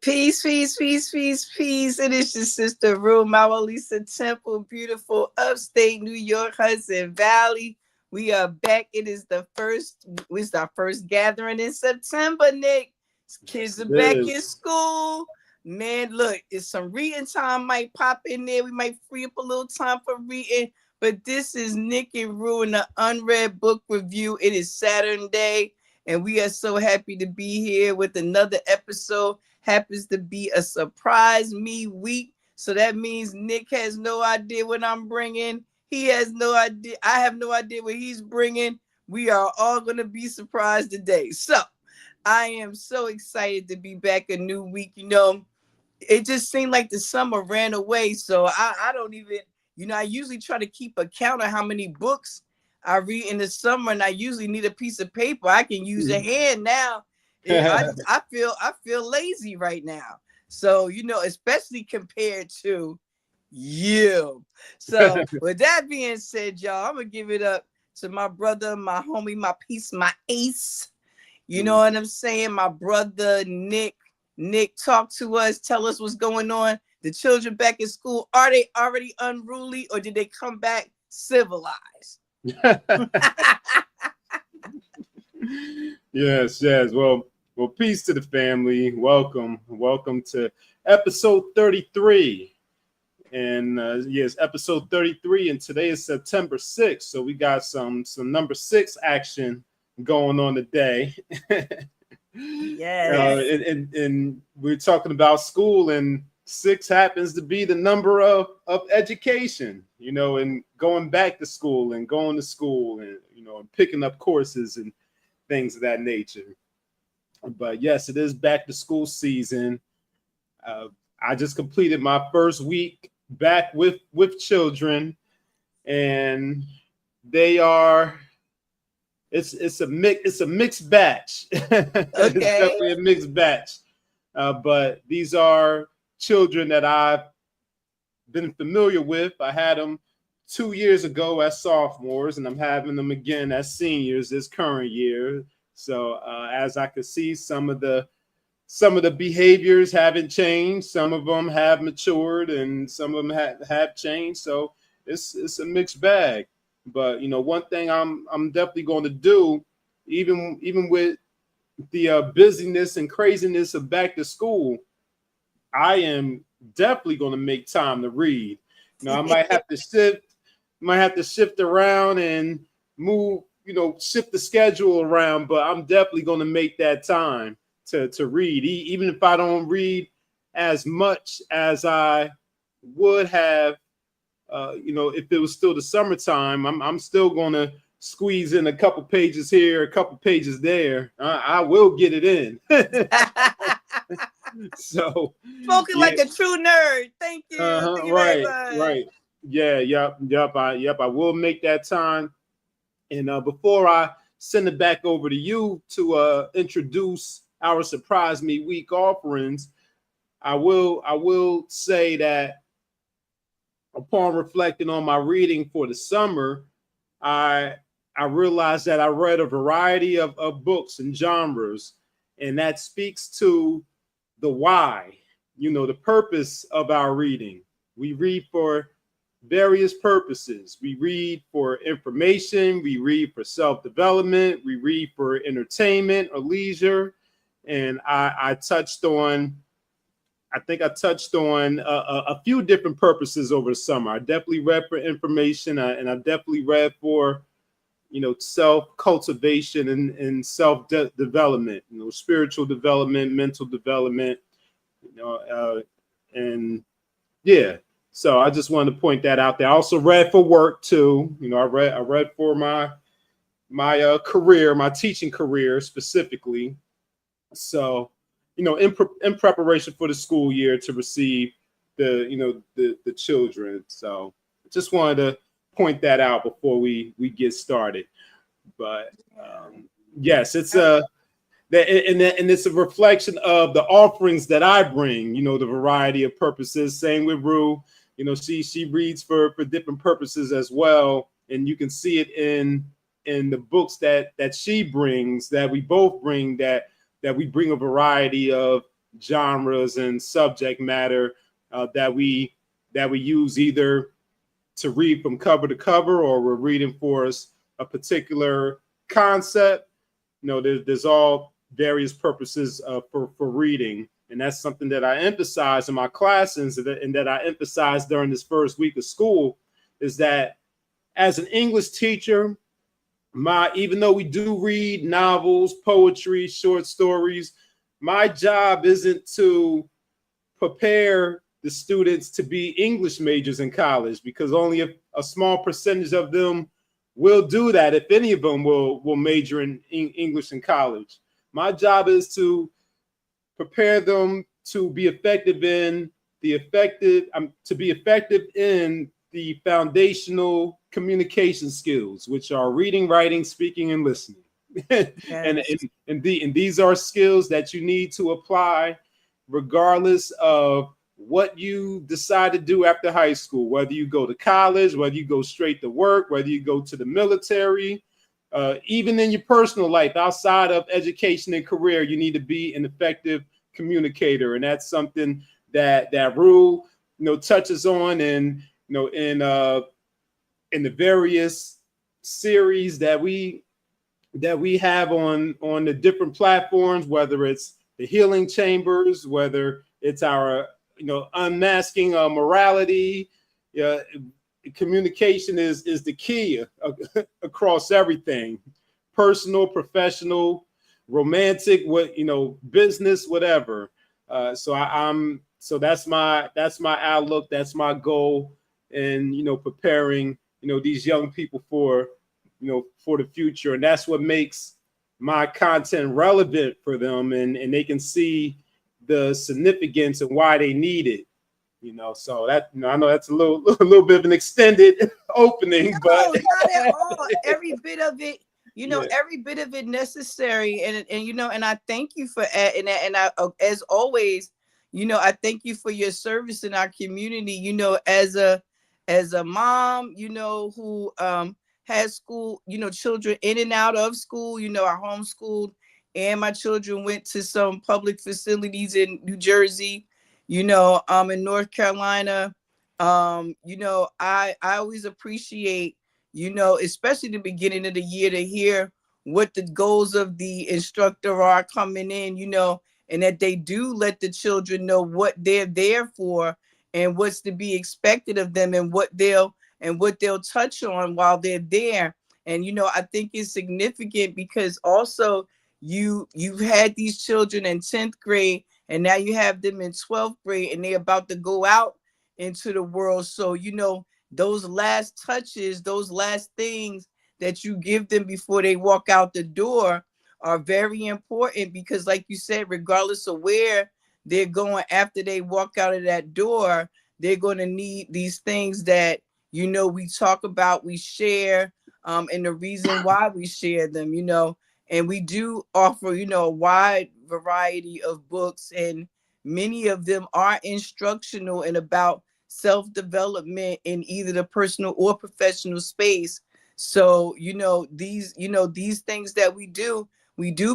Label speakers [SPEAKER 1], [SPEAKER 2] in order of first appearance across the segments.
[SPEAKER 1] Peace, peace, peace, peace, peace. It is your sister Roo, MaWu Lisa Temple, beautiful upstate New York, Hudson Valley. We are back. It's our first gathering in September, Nick. Kids are back in school. Man, look, it's some reading time might pop in there. We might free up a little time for reading. But this is Nick and Roo in the UnRead Book Review. It is Saturday, and we are so happy to be here with another episode. Happens to be a surprise me week. So that means Nick has no idea what I'm bringing. He has no idea. I have no idea what he's bringing. We are all going to be surprised today. So I am so excited to be back a new week. You know, it just seemed like the summer ran away. So I don't even, I usually try to keep a count of how many books I read in the summer. And I usually need a piece of paper. I can use a hand now. I feel lazy right now. So, especially compared to you. So with that being said, y'all, I'm going to give it up to my brother, my homie, my piece, my ace. You know what I'm saying? My brother, Nick. Nick, talk to us. Tell us what's going on. The children back in school, are they already unruly or did they come back civilized?
[SPEAKER 2] Yes. Well, peace to the family. Welcome to episode 33. And yes, episode 33, and today is September 6th. So we got some number 6 action going on today.
[SPEAKER 1] Yes.
[SPEAKER 2] And we're talking about school, and 6 happens to be the number of education, and going back to school and going to school and, and picking up courses and things of that nature. But yes, it is back to school season. I just completed my first week back with children, and they are. It's a mixed batch. Okay. It's definitely a mixed batch. But these are children that I've been familiar with. I had them 2 years ago as sophomores, and I'm having them again as seniors this current year. So as I could see, some of the behaviors haven't changed. Some of them have matured, and some of them have changed. So it's a mixed bag. But one thing I'm definitely going to do, even with the busyness and craziness of back to school, I am definitely going to make time to read. I might have to shift around and move, shift the schedule around, but I'm definitely going to make that time to read, even if I don't read as much as I would have. If it was still the summertime, I'm still going to squeeze in a couple pages here, a couple pages there. I will get it in. So
[SPEAKER 1] spoken like a true nerd. Thank you. Thank you very much.
[SPEAKER 2] Right. Yeah. Yep. I will make that time. And before I send it back over to you to introduce our Surprise Me Week offerings, I will say that upon reflecting on my reading for the summer, I realized that I read a variety of books and genres, and that speaks to the why, the purpose of our reading. We read for various purposes. We read for information, we read for self-development, we read for entertainment or leisure. And I touched on a few different purposes over the summer. I definitely read for information, and I definitely read for, self-cultivation and self-development, spiritual development, mental development, and yeah. So I just wanted to point that out there. I also read for work too. I read for my career, my teaching career specifically. So, in preparation for the school year to receive the children. So just wanted to point that out before we get started. But yes, it's and it's a reflection of the offerings that I bring, the variety of purposes. Same with Roo. She reads for different purposes as well. And you can see it in the books that she brings, that we both bring, that we bring a variety of genres and subject matter that we use either to read from cover to cover, or we're reading for us a particular concept. You know, there's all various purposes for reading. And that's something that I emphasize in my classes, and that I emphasize during this first week of school, is that as an English teacher, even though we do read novels, poetry, short stories, my job isn't to prepare the students to be English majors in college, because only a small percentage of them will do that, if any of them will major in English in college. My job is to prepare them to be effective in the foundational communication skills, which are reading, writing, speaking, and listening.
[SPEAKER 1] Yes.
[SPEAKER 2] and these are skills that you need to apply regardless of what you decide to do after high school, whether you go to college, whether you go straight to work, whether you go to the military, even in your personal life outside of education and career, you need to be an effective communicator. And that's something that Roo, touches on, and in the various series that we have on the different platforms, whether it's the healing chambers, whether it's our unmasking morality. Communication is the key across everything: personal, professional, romantic, business, whatever. So that's my outlook, that's my goal, and preparing these young people for the future. And that's what makes my content relevant for them, and they can see the significance and why they need it. So that, I know that's a little bit of an extended opening, but
[SPEAKER 1] not at all. Every bit of it,
[SPEAKER 2] Yeah.
[SPEAKER 1] every bit of it necessary. And and I thank you for adding that. And I, as always, I thank you for your service in our community. As a mom, who has school, children in and out of school. I homeschooled, and my children went to some public facilities in New Jersey, in North Carolina. I always appreciate, especially the beginning of the year, to hear what the goals of the instructor are coming in, and that they do let the children know what they're there for and what's to be expected of them, and what they'll touch on while they're there. And I think it's significant because also you've had these children in 10th grade, and now you have them in 12th grade, and they're about to go out into the world. So those last touches, those last things that you give them before they walk out the door are very important, because like you said, regardless of where they're going after they walk out of that door, they're going to need these things that we talk about, we share, and the reason why we share them. And we do offer a wide variety of books, and many of them are instructional and about self-development in either the personal or professional space. So these things that we do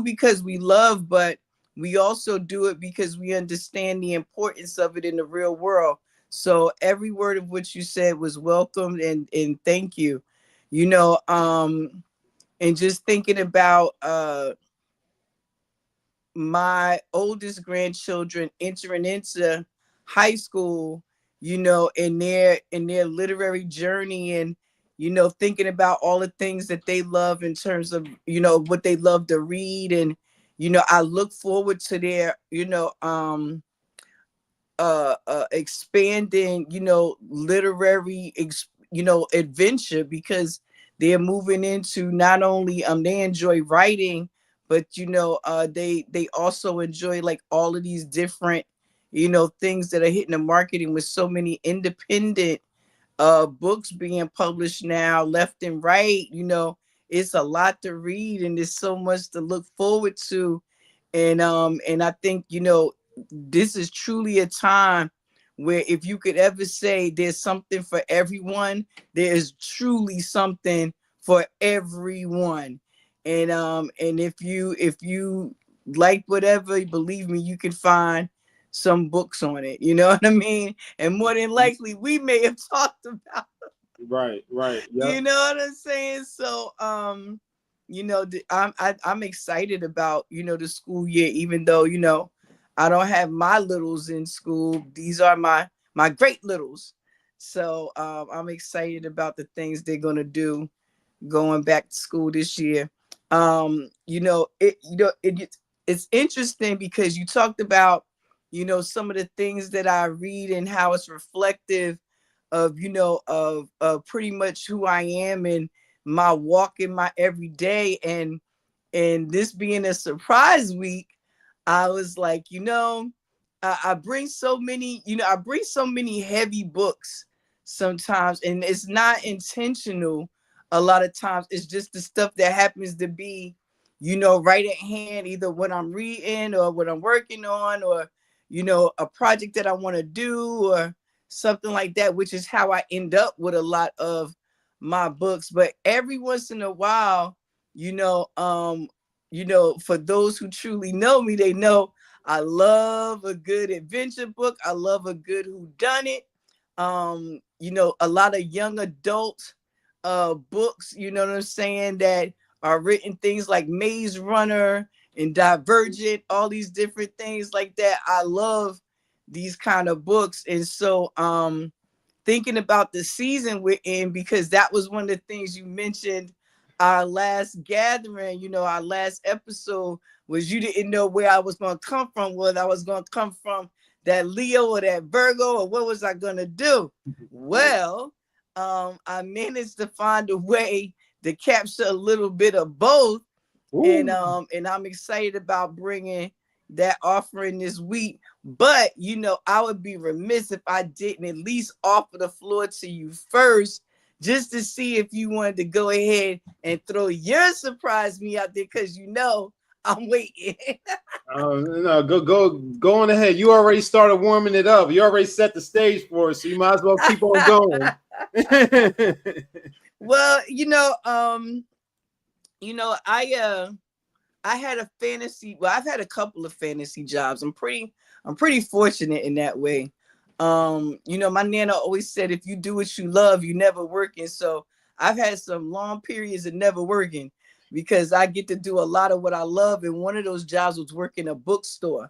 [SPEAKER 1] because we love, but we also do it because we understand the importance of it in the real world. So every word of what you said was welcomed, and thank you. And just thinking about my oldest grandchildren entering into high school, in their literary journey, and thinking about all the things that they love in terms of what they love to read. And I look forward to their expanding literary adventure, because they're moving into, not only they enjoy writing, but they also enjoy like all of these different things that are hitting the marketing, with so many independent books being published now left and right. It's a lot to read, and there's so much to look forward to. And I think this is truly a time where, if you could ever say there's something for everyone, there is truly something for everyone. And if you like whatever, believe me, you can find some books on it. You know what I mean? And more than likely, we may have talked about.
[SPEAKER 2] Right.
[SPEAKER 1] You
[SPEAKER 2] Yep.
[SPEAKER 1] know what I'm saying? So, I'm excited about the school year, even though I don't have my littles in school. These are my great littles. So I'm excited about the things they're gonna do going back to school this year. It's interesting because you talked about some of the things that I read and how it's reflective of of pretty much who I am and my walk in my everyday. And this being a surprise week, I was like, I bring so many, I bring so many heavy books sometimes, and it's not intentional. A lot of times it's just the stuff that happens to be, right at hand, either what I'm reading or what I'm working on, or, a project that I want to do or something like that, which is how I end up with a lot of my books. But every once in a while, for those who truly know me, they know I love a good adventure book. I love a good whodunit. A lot of young adult books, you know what I'm saying, that are written, things like Maze Runner and Divergent, all these different things like that. I love these kind of books. And so thinking about the season we're in, because that was one of the things you mentioned our last gathering, our last episode, was you didn't know where I was going to come from, whether I was going to come from that Leo or that Virgo, or what was I going to do? Well, I managed to find a way to capture a little bit of both. And I'm excited about bringing that offering this week. But I would be remiss if I didn't at least offer the floor to you first, just to see if you wanted to go ahead and throw your surprise me out there, because I'm waiting.
[SPEAKER 2] No, go on ahead. You already started warming it up. You already set the stage for it, so you might as well keep on going.
[SPEAKER 1] Well, I had a fantasy. Well, I've had a couple of fantasy jobs. I'm pretty fortunate in that way. My nana always said, if you do what you love, you never working. So I've had some long periods of never working, because I get to do a lot of what I love. And one of those jobs was working a bookstore.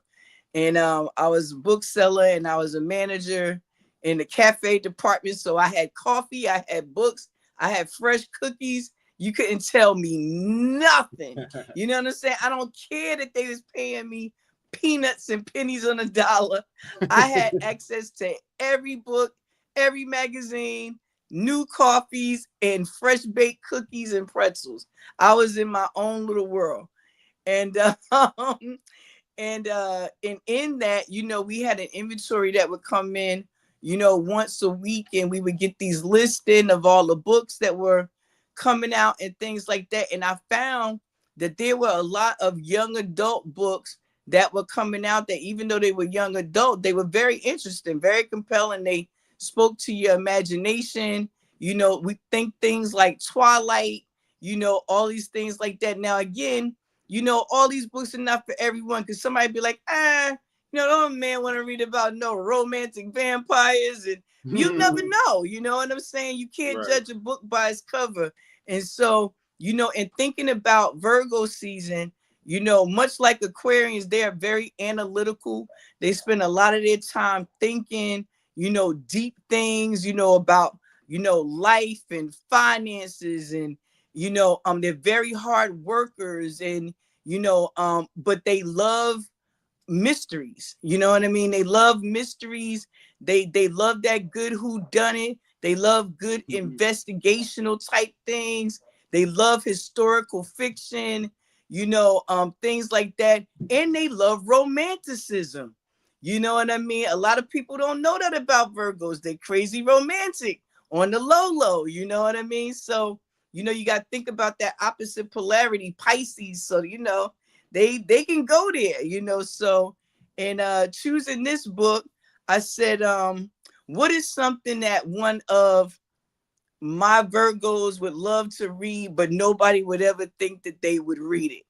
[SPEAKER 1] And I was a bookseller, and I was a manager in the cafe department. So I had coffee, I had books, I had fresh cookies. You couldn't tell me nothing. You know what I'm saying? I don't care that they was paying me peanuts and pennies on a dollar. I had access to every book, every magazine, new coffees, and fresh baked cookies and pretzels. I was in my own little world. And and in that, we had an inventory that would come in, once a week, and we would get these listing of all the books that were coming out and things like that. And I found that there were a lot of young adult books that were coming out, that even though they were young adult, they were very interesting, very compelling. They spoke to your imagination. We think things like Twilight, all these things like that. Now, again, all these books are not for everyone, because somebody be like, don't man want to read about no romantic vampires. And you never know, you know what I'm saying? You can't judge a book by its cover. And so, and thinking about Virgo season, much like Aquarians, they are very analytical. They spend a lot of their time thinking, deep things, about, life and finances. And, they're very hard workers, and, but they love mysteries. You know what I mean? They love mysteries. They love that good whodunit. They love good investigational type things. They love historical fiction, things like that. And they love romanticism. You know what I mean? A lot of people don't know that about Virgos. They're crazy romantic on the low. You know what I mean? So, you got to think about that opposite polarity, Pisces. So, they can go there, so in choosing this book, I said, what is something that one of my Virgos would love to read, but nobody would ever think that they would read it?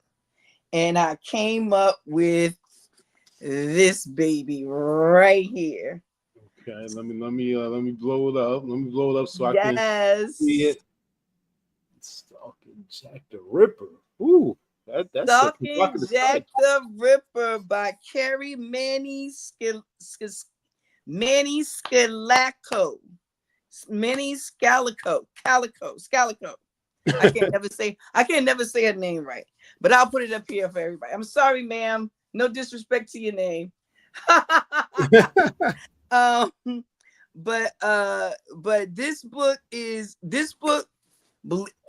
[SPEAKER 1] and I came up with this baby right here.
[SPEAKER 2] Okay, let me blow it up. Let me blow it up so I can see
[SPEAKER 1] Yes.
[SPEAKER 2] it. Stalking Jack the Ripper. Ooh, that's a
[SPEAKER 1] Stalking
[SPEAKER 2] provocative
[SPEAKER 1] Jack
[SPEAKER 2] title.
[SPEAKER 1] the Ripper by Kerri Maniscalco. Scalico. I can't never say her name right. But I'll put it up here for everybody. I'm sorry, ma'am. No disrespect to your name. um, but this book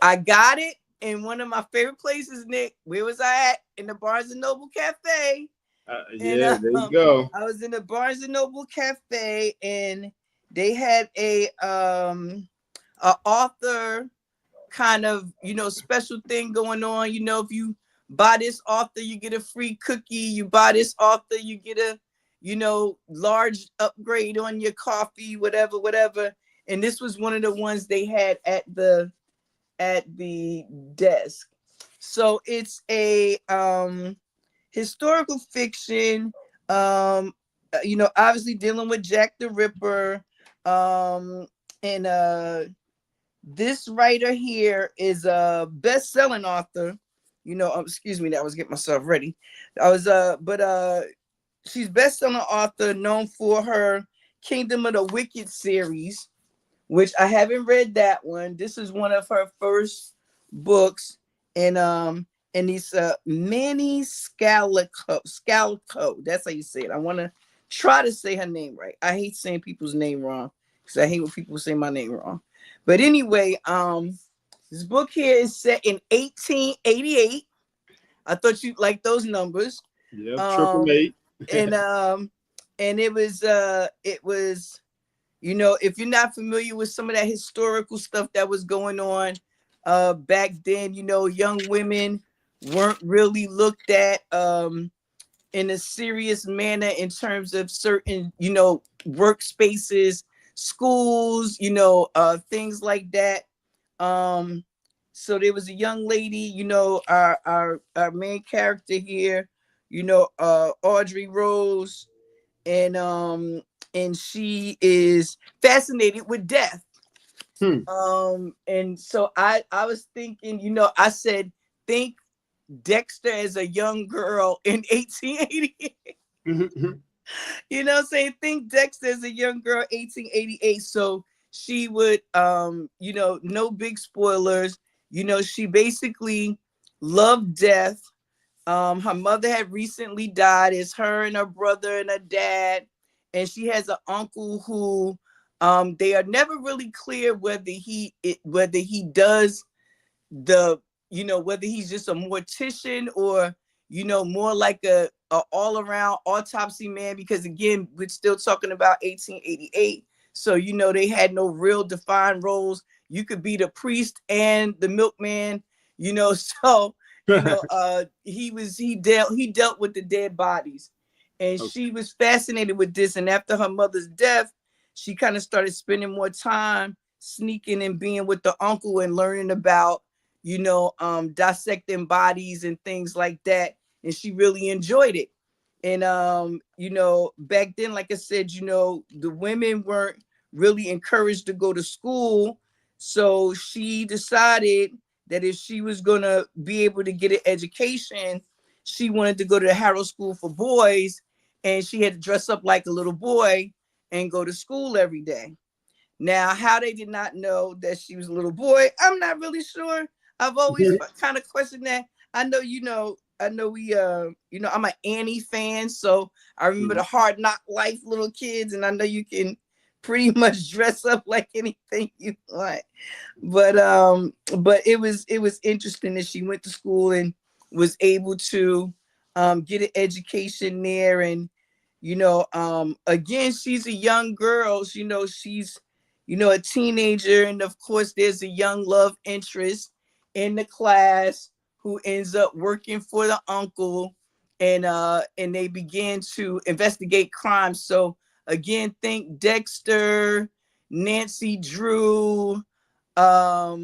[SPEAKER 1] I got it in one of my favorite places, Nick. Where was I at? In the Barnes and Noble Cafe. And
[SPEAKER 2] Yeah, there you go.
[SPEAKER 1] I was in the Barnes and Noble Cafe, and they had a author kind of, special thing going on. If you buy this author, you get a free cookie. You buy this author, you get a, large upgrade on your coffee, whatever. And this was one of the ones they had at the desk. So it's a historical fiction, obviously dealing with Jack the Ripper. And this writer here is a best-selling author. Excuse me, I was getting myself ready. She's best-selling author known for her Kingdom of the Wicked series, which I haven't read that one. This is one of her first books, and it's Maniscalco. That's how you say it. I want to try to say her name right. I hate saying people's name wrong because I hate when people say my name wrong. But anyway, this book here is set in 1888. I thought you'd like those numbers.
[SPEAKER 2] Yep, triple eight.
[SPEAKER 1] And it was if you're not familiar with some of that historical stuff that was going on back then, young women weren't really looked at in a serious manner in terms of certain, workspaces, schools, things like that. So there was a young lady, our main character here, Audrey Rose, and she is fascinated with death. And so I was thinking, I said, think Dexter as a young girl in 1888. I'm saying? Think Dexter as a young girl, 1888. So she would, no big spoilers. She basically loved death. Her mother had recently died. It's her and her brother and her dad. And she has an uncle who they are never really clear whether he does the, whether he's just a mortician or, more like a all-around autopsy man, because again, we're still talking about 1888. So, they had no real defined roles. You could be the priest and the milkman, so he dealt with the dead bodies. And she was fascinated with this. And after her mother's death, she kind of started spending more time sneaking and being with the uncle and learning about, dissecting bodies and things like that. And she really enjoyed it. And, back then, like I said, the women weren't really encouraged to go to school. So she decided that if she was going to be able to get an education, she wanted to go to the Harrow School for Boys, and she had to dress up like a little boy and go to school every day. Now, how they did not know that she was a little boy, I'm not really sure. I've always kind of questioned that. I know, we, I'm an Annie fan, so I remember the Hard Knock Life little kids, and I know you can pretty much dress up like anything you want. But it was interesting that she went to school and was able to get an education there. And again, she's a young girl. She's a teenager, and of course there's a young love interest in the class who ends up working for the uncle, and they begin to investigate crimes. So again, think Dexter, Nancy Drew, uh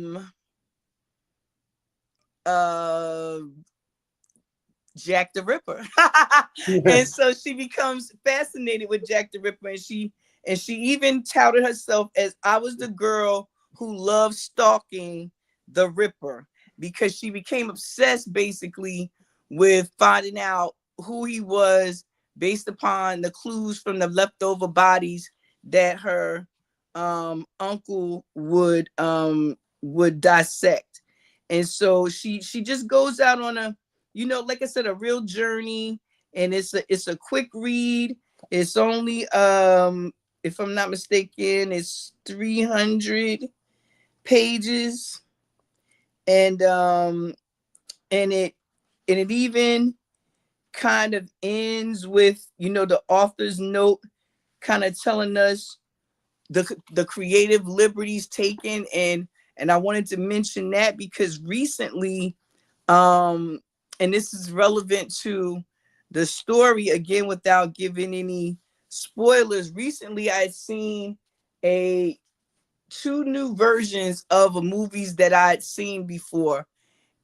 [SPEAKER 1] Jack the Ripper. And so she becomes fascinated with Jack the Ripper, and she even touted herself as, I was the girl who loved stalking the Ripper, because she became obsessed basically with finding out who he was based upon the clues from the leftover bodies that her uncle would dissect. And so she just goes out on a, like I said, a real journey. And it's a quick read. It's only if I'm not mistaken, it's 300 pages. And and it even kind of ends with, the author's note kind of telling us the creative liberties taken. And I wanted to mention that because recently, and this is relevant to the story again without giving any spoilers. Recently I had seen two new versions of movies that I'd seen before.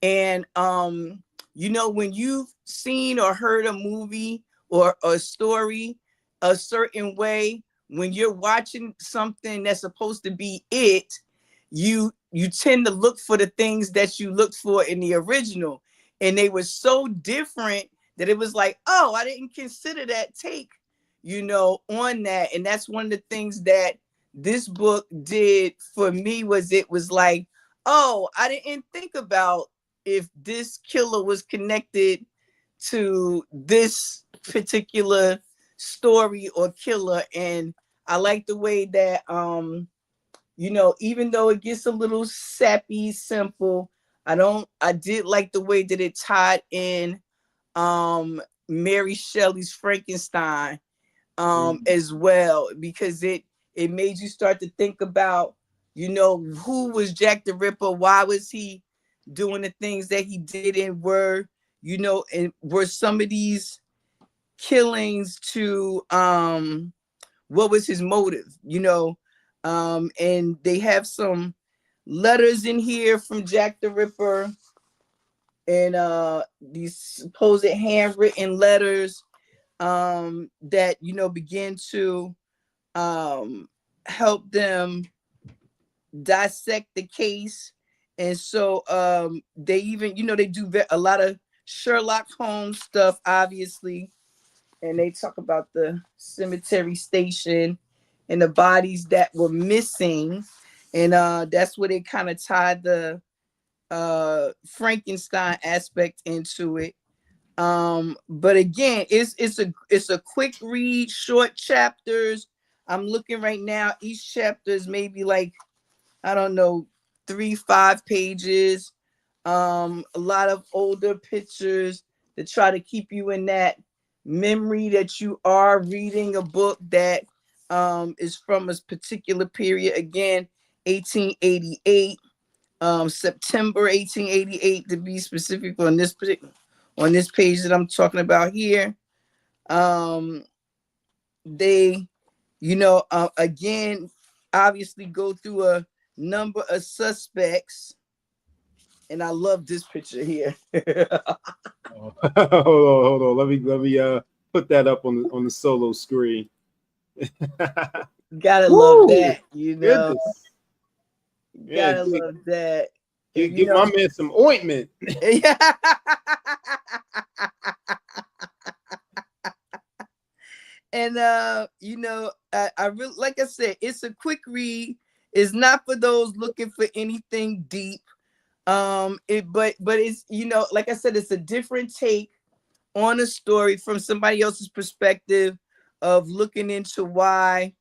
[SPEAKER 1] And when you've seen or heard a movie or a story a certain way, when you're watching something that's supposed to be it, you tend to look for the things that you looked for in the original. And they were so different that it was like, oh, I didn't consider that take, on that. And that's one of the things that this book did for me, was it was like, oh, I didn't think about if this killer was connected to this particular story or killer. And I like the way that even though it gets a little sappy, simple, I did like the way that it tied in Mary Shelley's Frankenstein as well, because it made you start to think about, who was Jack the Ripper? Why was he doing the things that he did? And were some of these killings to what was his motive? And they have some letters in here from Jack the Ripper, and these supposed handwritten letters that begin to help them dissect the case. And so they even they do a lot of Sherlock Holmes stuff, obviously, and they talk about the cemetery station and the bodies that were missing. And that's where they kind of tied the Frankenstein aspect into it. But again, it's a quick read, short chapters. I'm looking right now, each chapter is maybe like, I don't know, 3-5 pages. A lot of older pictures to try to keep you in that memory that you are reading a book that is from a particular period. Again, 1888, September 1888 to be specific, on this page that I'm talking about here. They again obviously go through a number of suspects, and I love this picture here.
[SPEAKER 2] Hold on. Let me put that up on the solo screen.
[SPEAKER 1] Gotta love that,
[SPEAKER 2] Goodness.
[SPEAKER 1] Gotta love that.
[SPEAKER 2] Give my man some ointment.
[SPEAKER 1] And I really, like I said, it's a quick read. It's not for those looking for anything deep. But it's, like I said, it's a different take on a story from somebody else's perspective of looking into why,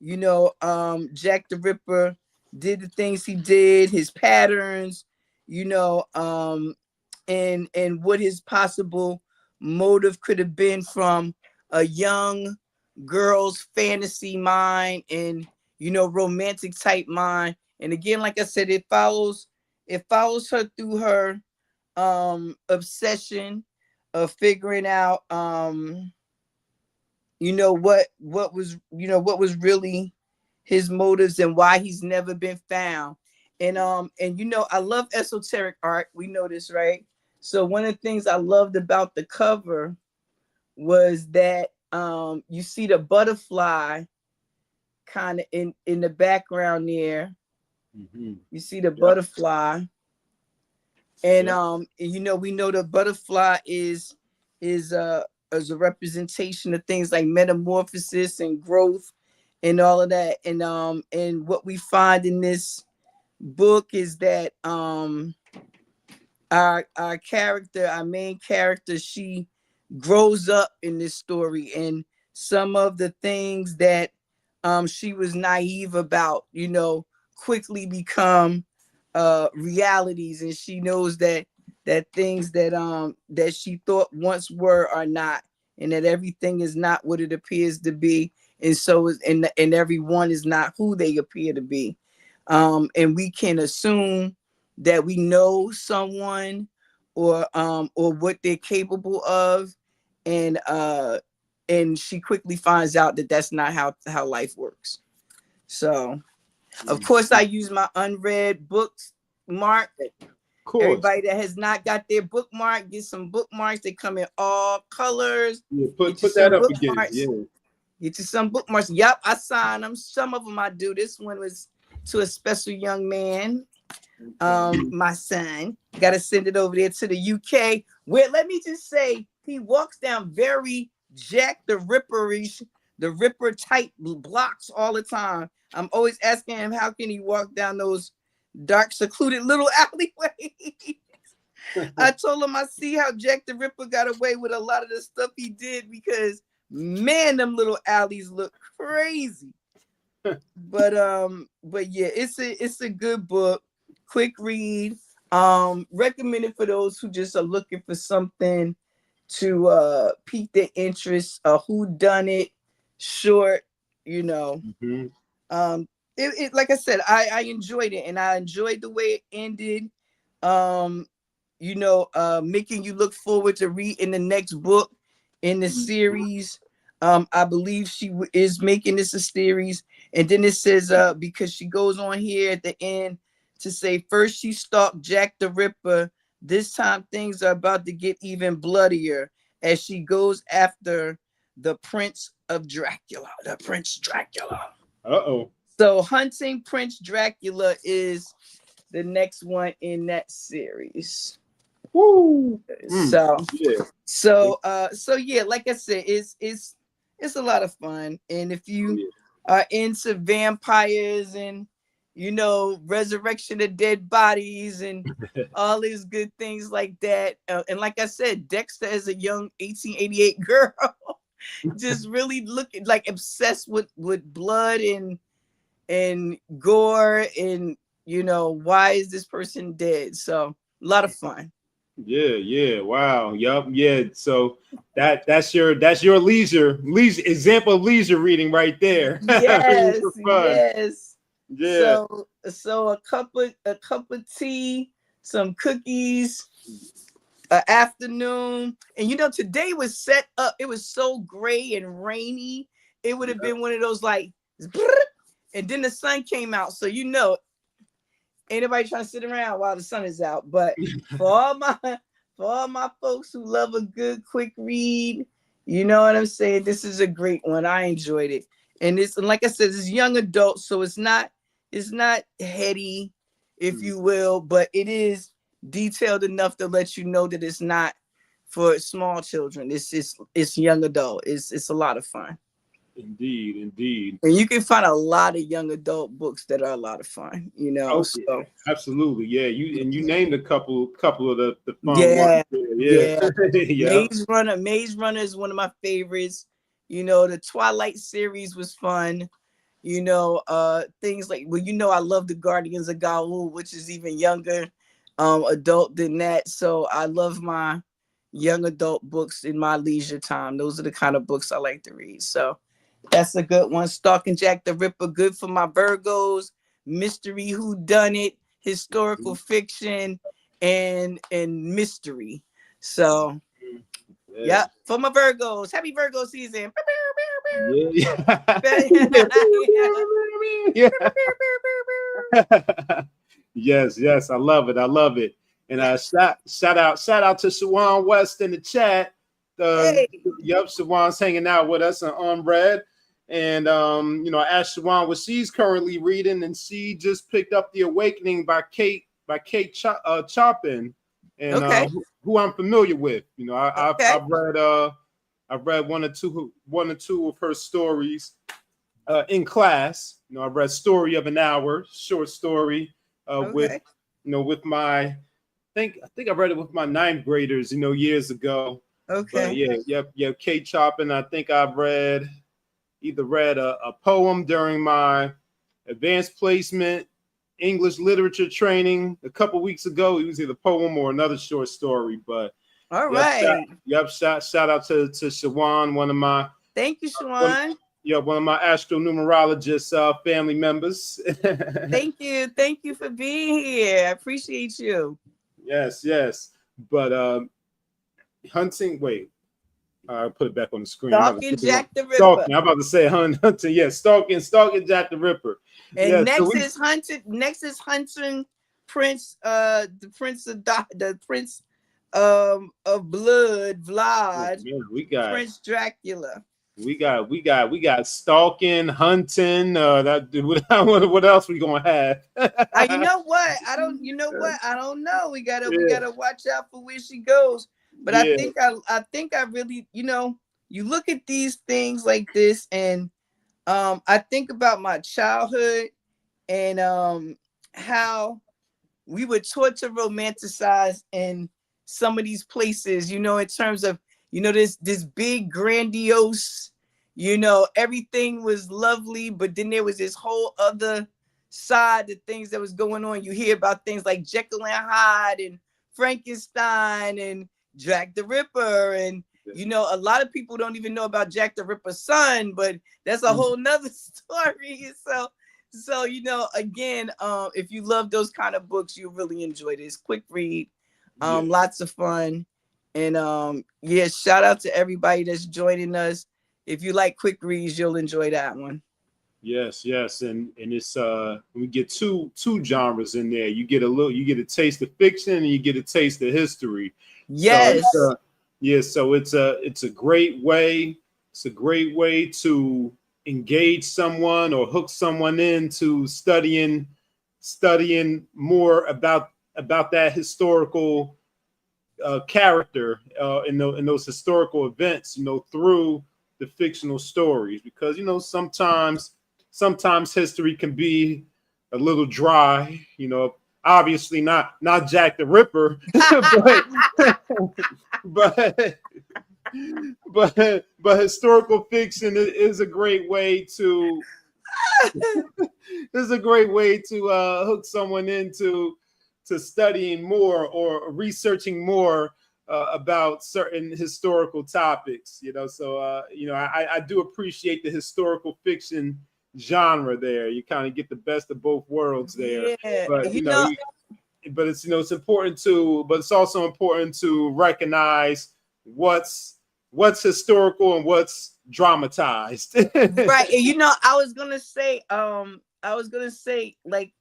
[SPEAKER 1] Jack the Ripper did the things he did, his patterns, and what his possible motive could have been from a young girl's fantasy mind and, romantic type mind. And again, like I said, it follows her through her obsession of figuring out what was really his motives and why he's never been found. And I love esoteric art. We know this, right? So one of the things I loved about the cover was that you see the butterfly kind of in the background there.
[SPEAKER 2] Mm-hmm.
[SPEAKER 1] You see the
[SPEAKER 2] Yep.
[SPEAKER 1] butterfly, and
[SPEAKER 2] Yep.
[SPEAKER 1] you know, we know the butterfly is as a representation of things like metamorphosis and growth and all of that. And what we find in this book is that our character, our main character, she grows up in this story, and some of the things that she was naive about, you know, quickly become realities, and she knows that things that she thought once were are not, and that everything is not what it appears to be, and so is and everyone is not who they appear to be. And we can assume that we know someone or what they're capable of, and she quickly finds out that that's not how life works. So of course I use my unread books mark.
[SPEAKER 2] Of course.
[SPEAKER 1] Everybody that has not got their bookmark, get some bookmarks. They come in all colors.
[SPEAKER 2] Yeah,
[SPEAKER 1] Get you
[SPEAKER 2] put that
[SPEAKER 1] some
[SPEAKER 2] up again.
[SPEAKER 1] bookmarks.
[SPEAKER 2] Yeah.
[SPEAKER 1] Get you some bookmarks. Yep, I sign them. Some of them I do. This one was to a special young man, my son. Got to send it over there to the UK. Where, let me just say, he walks down very Jack the Ripper type blocks all the time. I'm always asking him, how can he walk down those dark, secluded little alleyways? I told him I see how Jack the Ripper got away with a lot of the stuff he did, because man, them little alleys look crazy. But yeah, it's a good book, quick read. Recommended for those who just are looking for something to pique their interest. A who done it short, you know.
[SPEAKER 2] Mm-hmm.
[SPEAKER 1] It like I said, I enjoyed it, and I enjoyed the way it ended. You know, making you look forward to reading the next book in the series. I believe she is making this a series, and then it says because she goes on here at the end to say, first she stalked Jack the Ripper. This time things are about to get even bloodier as she goes after the Prince of Dracula, the Prince Dracula.
[SPEAKER 2] Uh-oh.
[SPEAKER 1] So hunting Prince Dracula is the next one in that series.
[SPEAKER 2] Woo.
[SPEAKER 1] So
[SPEAKER 2] Yeah.
[SPEAKER 1] so yeah, like I said, it's a lot of fun. And if you are into vampires and, you know, resurrection of dead bodies and all these good things like that, and like I said, Dexter as a young 1888 girl, just really looking like obsessed with blood and gore, and, you know, why is this person dead? So a lot of fun.
[SPEAKER 2] Yeah. Wow. Yup. Yeah. So that's your leisure example of leisure reading right there.
[SPEAKER 1] Yes,
[SPEAKER 2] For fun.
[SPEAKER 1] yes.
[SPEAKER 2] Yeah.
[SPEAKER 1] So a cup of tea, some cookies, afternoon, and you know, today was set up. It was so gray and rainy. It would have been one of those like, and then the sun came out. So you know, ain't nobody trying to sit around while the sun is out. But for all my folks who love a good quick read, you know what I'm saying? This is a great one. I enjoyed it. And like I said, it's young adult, so it's not heady, if you will, but it is detailed enough to let you know that it's not for small children. It's young adult. It's a lot of fun.
[SPEAKER 2] Indeed.
[SPEAKER 1] And you can find a lot of young adult books that are a lot of fun, you know.
[SPEAKER 2] Oh,
[SPEAKER 1] so
[SPEAKER 2] yeah, absolutely. Yeah. You named a couple of the fun
[SPEAKER 1] yeah,
[SPEAKER 2] ones. Yeah. Yeah.
[SPEAKER 1] Maze Runner is one of my favorites. You know, the Twilight series was fun. You know, things like, well, you know, I love the Guardians of Gaul, which is even younger adult than that. So I love my young adult books in my leisure time. Those are the kind of books I like to read. So that's a good one. Stalking Jack the Ripper, good for my Virgos. Mystery, who done it, historical fiction, and mystery. So yeah, for my Virgos. Happy Virgo season.
[SPEAKER 2] Yeah. Yes, I love it. And shout out to Shawan West in the chat.
[SPEAKER 1] Hey.
[SPEAKER 2] Yep, Shawan's hanging out with us on UnRead. And I asked Shawan what she's currently reading, and she just picked up The Awakening by Kate Chopin, and who I'm familiar with. I've read one or two of her stories in class. I've read Story of an Hour, short story with my I think I read it with my ninth graders, years ago.
[SPEAKER 1] Okay.
[SPEAKER 2] But Kate Chopin. I think I've either read a poem during my advanced placement English literature training a couple weeks ago. It was either a poem or another short story. But
[SPEAKER 1] all right.
[SPEAKER 2] Shout out to Shawan, one of my.
[SPEAKER 1] Thank you, Shawan.
[SPEAKER 2] One of my astronumerologist family members.
[SPEAKER 1] Thank you for being here. I appreciate you.
[SPEAKER 2] Yes. But hunting. Wait. I put it back on the screen.
[SPEAKER 1] Stalking Jack the Ripper.
[SPEAKER 2] Stalking. I'm about to say hunting. Yeah, stalking Jack the Ripper.
[SPEAKER 1] And next is hunting Prince, the Prince of Blood, Vlad.
[SPEAKER 2] Man, we got
[SPEAKER 1] Prince Dracula.
[SPEAKER 2] We got stalking, hunting. What else we gonna have?
[SPEAKER 1] You know what? I don't know. We gotta watch out for where she goes. But I think I really, you look at these things like this, and I think about my childhood and how we were taught to romanticize in some of these places, in terms of, this big grandiose, everything was lovely, but then there was this whole other side of things that was going on. You hear about things like Jekyll and Hyde and Frankenstein and Jack the Ripper, and a lot of people don't even know about Jack the Ripper's son, but that's a whole nother story. So again, if you love those kind of books, you really enjoy this. Quick read, lots of fun, and shout out to everybody that's joining us. If you like quick reads, you'll enjoy that one.
[SPEAKER 2] Yes, and it's we get two genres in there. You get a taste of fiction, and you get a taste of history.
[SPEAKER 1] Yes.
[SPEAKER 2] So it's a great way. It's a great way to engage someone or hook someone into studying more about that historical character in those historical events, through the fictional stories, because sometimes history can be a little dry, obviously not Jack the Ripper, but historical fiction is a great way to hook someone into studying more or researching more about certain historical topics, so I do appreciate the historical fiction genre there. You kind of get the best of both worlds there. But but it's important to, but it's also important to recognize what's historical and what's dramatized.
[SPEAKER 1] Right. And I was gonna say, like,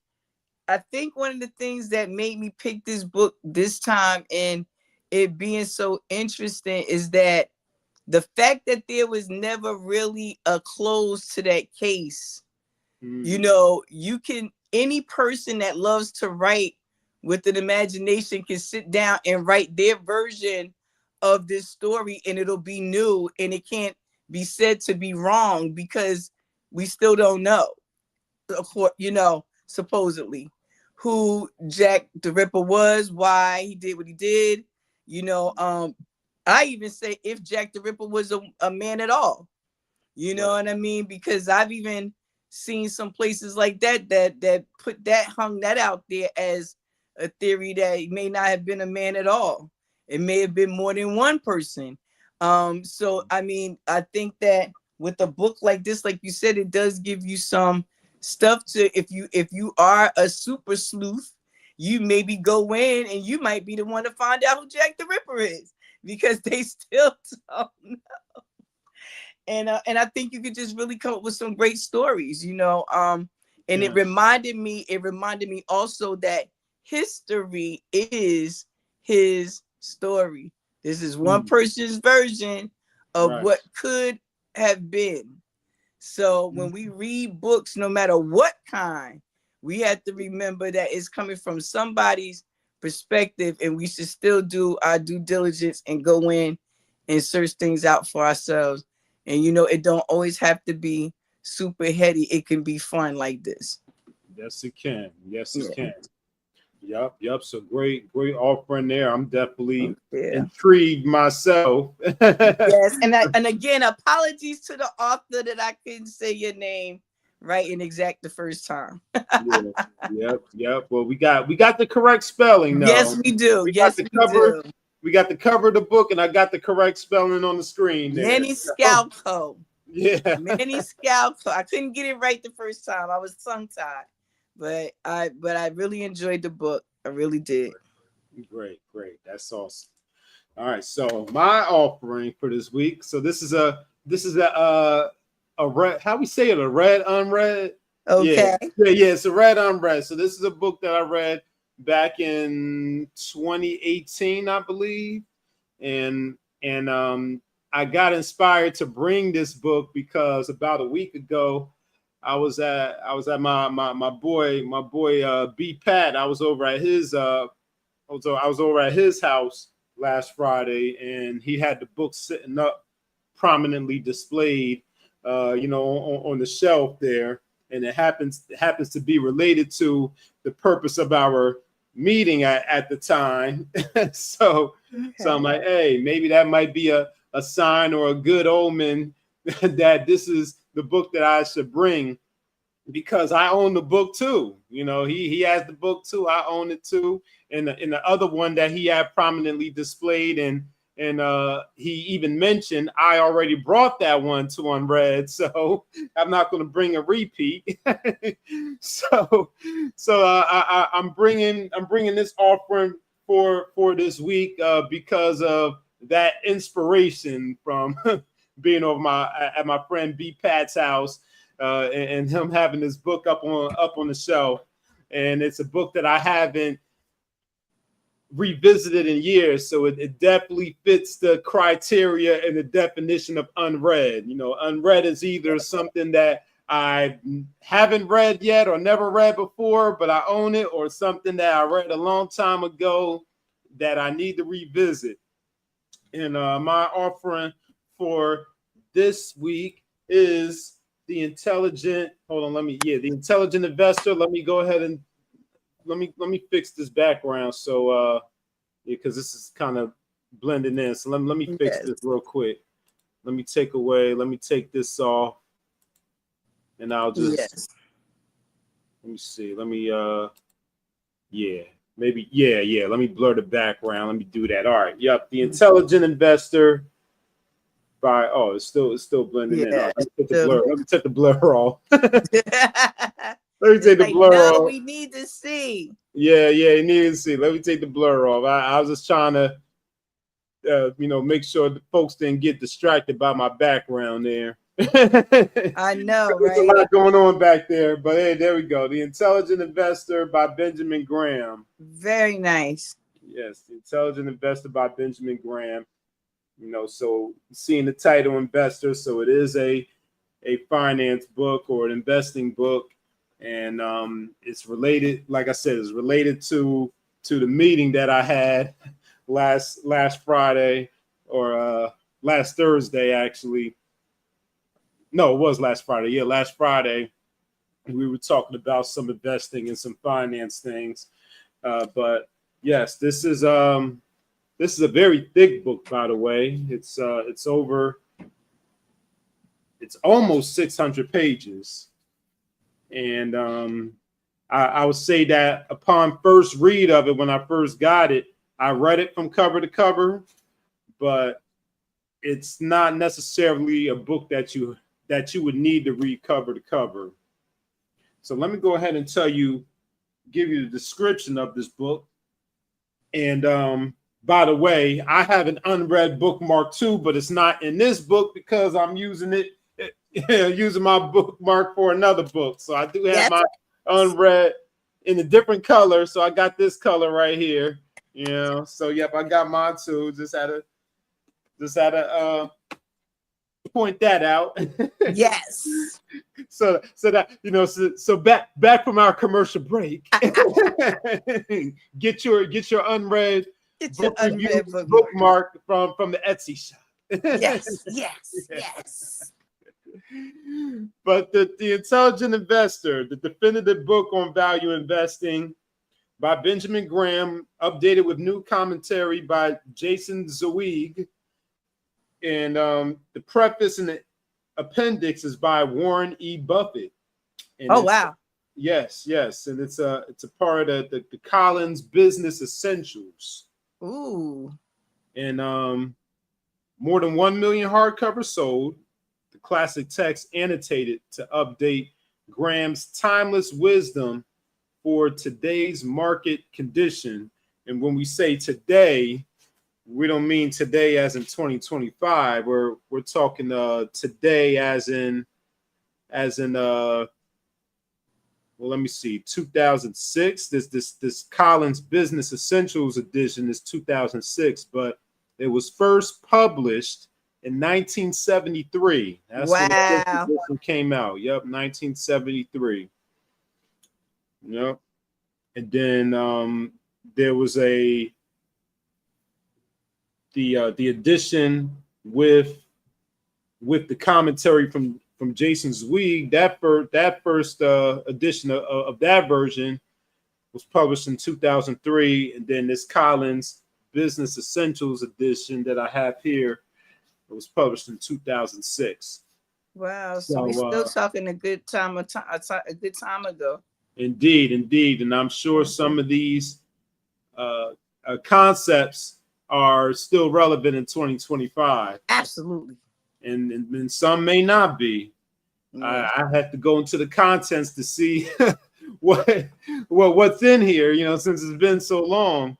[SPEAKER 1] I think one of the things that made me pick this book this time and it being so interesting is that the fact that there was never really a close to that case. Any person that loves to write with an imagination can sit down and write their version of this story, and it'll be new, and it can't be said to be wrong because we still don't know, supposedly who Jack the Ripper was, why he did what he did. I even say if Jack the Ripper was a man at all, what I mean? Because I've even seen some places like that hung that out there as a theory that he may not have been a man at all. It may have been more than one person. So I mean, I think that with a book like this, like you said, it does give you some stuff to, if you are a super sleuth, you maybe go in and you might be the one to find out who Jack the Ripper is, because they still don't know. And I think you could just really come up with some great stories, And it reminded me also that history is his story. This is one person's version of what could have been. So when we read books, no matter what kind, we have to remember that it's coming from somebody's perspective, and we should still do our due diligence and go in and search things out for ourselves. And it don't always have to be super heady. It can be fun like this.
[SPEAKER 2] Yes, it can. Yes, it can. Yep. So great offering there. I'm definitely intrigued myself.
[SPEAKER 1] Yes, and again, apologies to the author that I couldn't say your name right and exact the first time.
[SPEAKER 2] Yep. Well, we got the correct spelling now.
[SPEAKER 1] Yes, we do. We got
[SPEAKER 2] the cover of the book, and I got the correct spelling on the screen there.
[SPEAKER 1] Maniscalco.
[SPEAKER 2] Yeah.
[SPEAKER 1] Maniscalco. I couldn't get it right the first time. I was tongue-tied. But I really enjoyed the book. I really did.
[SPEAKER 2] Great. That's awesome. All right. So my offering for this week. So this is a read, how we say it, a read unread.
[SPEAKER 1] Okay.
[SPEAKER 2] Yeah. It's a read unread. So this is a book that I read back in 2018, I believe, and I got inspired to bring this book because about a week ago, I was at my boy B Pat. I was over at his house last Friday, and he had the book sitting up prominently displayed, on the shelf there, and it happens to be related to the purpose of our meeting at the time. so I'm like, hey, maybe that might be a sign or a good omen that this is the book that I should bring, because I own the book too. He has the book too. I own it too. And the other one that he had prominently displayed, and he even mentioned, I already brought that one to Unread, so I'm not going to bring a repeat. so I'm bringing this offering for this week because of that inspiration from being over at my friend B Pat's house, and him having this book up on the shelf. And it's a book that I haven't revisited in years, so it definitely fits the criteria and the definition of unread. Unread is either something that I haven't read yet or never read before, but I own it, or something that I read a long time ago that I need to revisit. And my offering for this week is the Intelligent Investor. Let me go ahead and let me fix this background, so because this is kind of blending in. So let me fix this real quick. Let me take this off, and I'll just let me see. Let me let me blur the background. Let me do that. All right. Yep. The Intelligent Investor by it's still blending in. Right, let me take the blur off. Let me take the blur off.
[SPEAKER 1] We need to see.
[SPEAKER 2] Yeah, you need to see. Let me take the blur off. I was just trying to, make sure the folks didn't get distracted by my background there.
[SPEAKER 1] I know,
[SPEAKER 2] There's a lot going on back there, but hey, there we go. The Intelligent Investor by Benjamin Graham.
[SPEAKER 1] Very nice.
[SPEAKER 2] Yes, The Intelligent Investor by Benjamin Graham. So seeing the title Investor, so it is a finance book or an investing book. And it's related, like I said, it's related to the meeting that I had last Friday, or last Thursday, actually. No, it was last Friday. Yeah, last Friday. We were talking about some investing and some finance things. But yes, this is a very thick book, by the way. It's almost 600 pages. And I would say that upon first read of it, when I first got it, I read it from cover to cover, but it's not necessarily a book that you would need to read cover to cover. So let me go ahead and give you the description of this book. And by the way, I have an unread bookmark too, but it's not in this book because I'm using my bookmark for another book. So I do have my unread in a different color. So I got this color right here. You know, so yep, I got mine too. Just had to point that out.
[SPEAKER 1] Yes.
[SPEAKER 2] So that you know, so back from our commercial break. get your unread book review bookmark from the Etsy shop.
[SPEAKER 1] Yes, yes, yes.
[SPEAKER 2] But the Intelligent Investor, the definitive book on value investing by Benjamin Graham, updated with new commentary by Jason Zweig, and the preface and the appendix is by Warren E. Buffett. And
[SPEAKER 1] oh wow!
[SPEAKER 2] Yes, and it's a part of the Collins Business Essentials.
[SPEAKER 1] Ooh.
[SPEAKER 2] And more than 1 million hardcovers sold. The classic text annotated to update Graham's timeless wisdom for today's market condition. And when we say today, we don't mean today as in 2025. We're talking today as in well, let me see, 2006. This Collins Business Essentials edition is 2006, but it was first published in 1973. That's when the first edition came out. Yep, 1973. Yep. And then there was the edition with the commentary from Jason Zweig. That first edition of that version was published in 2003, and then this Collins Business Essentials edition that I have here, it was published in 2006.
[SPEAKER 1] Wow! So we're still talking a good time ago.
[SPEAKER 2] Indeed, and I'm sure some of these concepts are still relevant in 2025.
[SPEAKER 1] Absolutely.
[SPEAKER 2] And some may not be. Yeah. I have to go into the contents to see what's in here, you know, since it's been so long.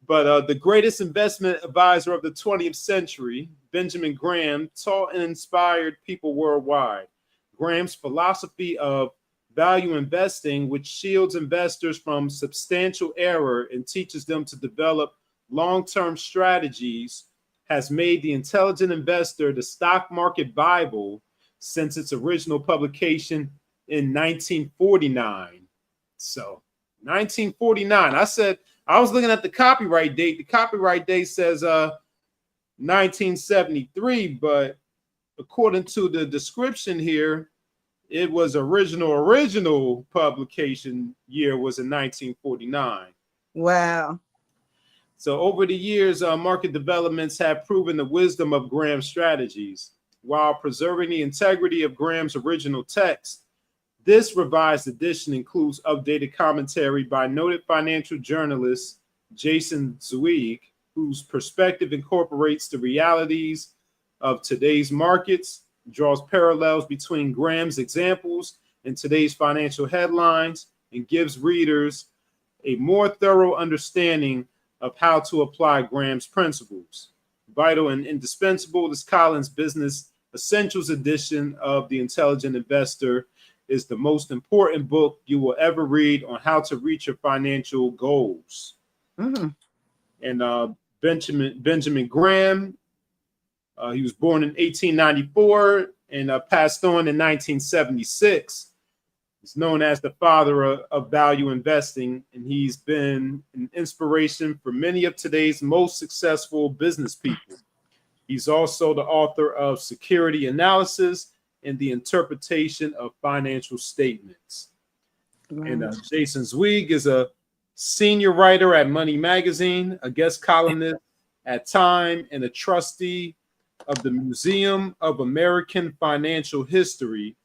[SPEAKER 2] But the greatest investment advisor of the 20th century, Benjamin Graham, taught and inspired people worldwide. Graham's philosophy of value investing, which shields investors from substantial error and teaches them to develop long-term strategies, has made the Intelligent Investor the stock market Bible since its original publication in 1949. So 1949. I was looking at the copyright date. The copyright date says 1973, but according to the description here, it was original publication year was in 1949.
[SPEAKER 1] Wow.
[SPEAKER 2] So over the years, market developments have proven the wisdom of Graham's strategies while preserving the integrity of Graham's original text. This revised edition includes updated commentary by noted financial journalist Jason Zweig, whose perspective incorporates the realities of today's markets, draws parallels between Graham's examples and today's financial headlines, and gives readers a more thorough understanding of how to apply Graham's principles. Vital and indispensable, this Collins Business Essentials edition of The Intelligent Investor is the most important book you will ever read on how to reach your financial goals. Mm-hmm. And Benjamin Graham, he was born in 1894 and passed on in 1976. He's known as the father of value investing, and he's been an inspiration for many of today's most successful business people. He's also the author of Security Analysis and the Interpretation of Financial Statements. Right. And Jason Zweig is a senior writer at Money Magazine, a guest columnist at Time, and a trustee of the Museum of American Financial History.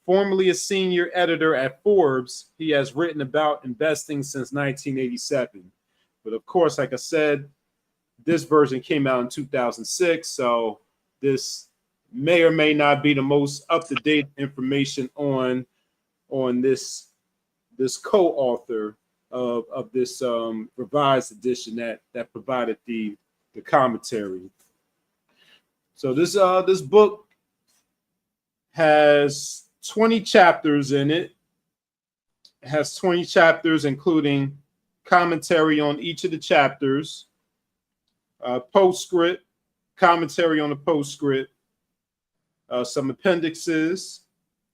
[SPEAKER 2] Formerly a senior editor at Forbes, he has written about investing since 1987. But of course, like I said, this version came out in 2006, so this may or may not be the most up-to-date information on this co-author of this revised edition that provided the commentary. So this book has 20 chapters in it, It has 20 chapters, including commentary on each of the chapters, postscript, commentary on the postscript, some appendixes,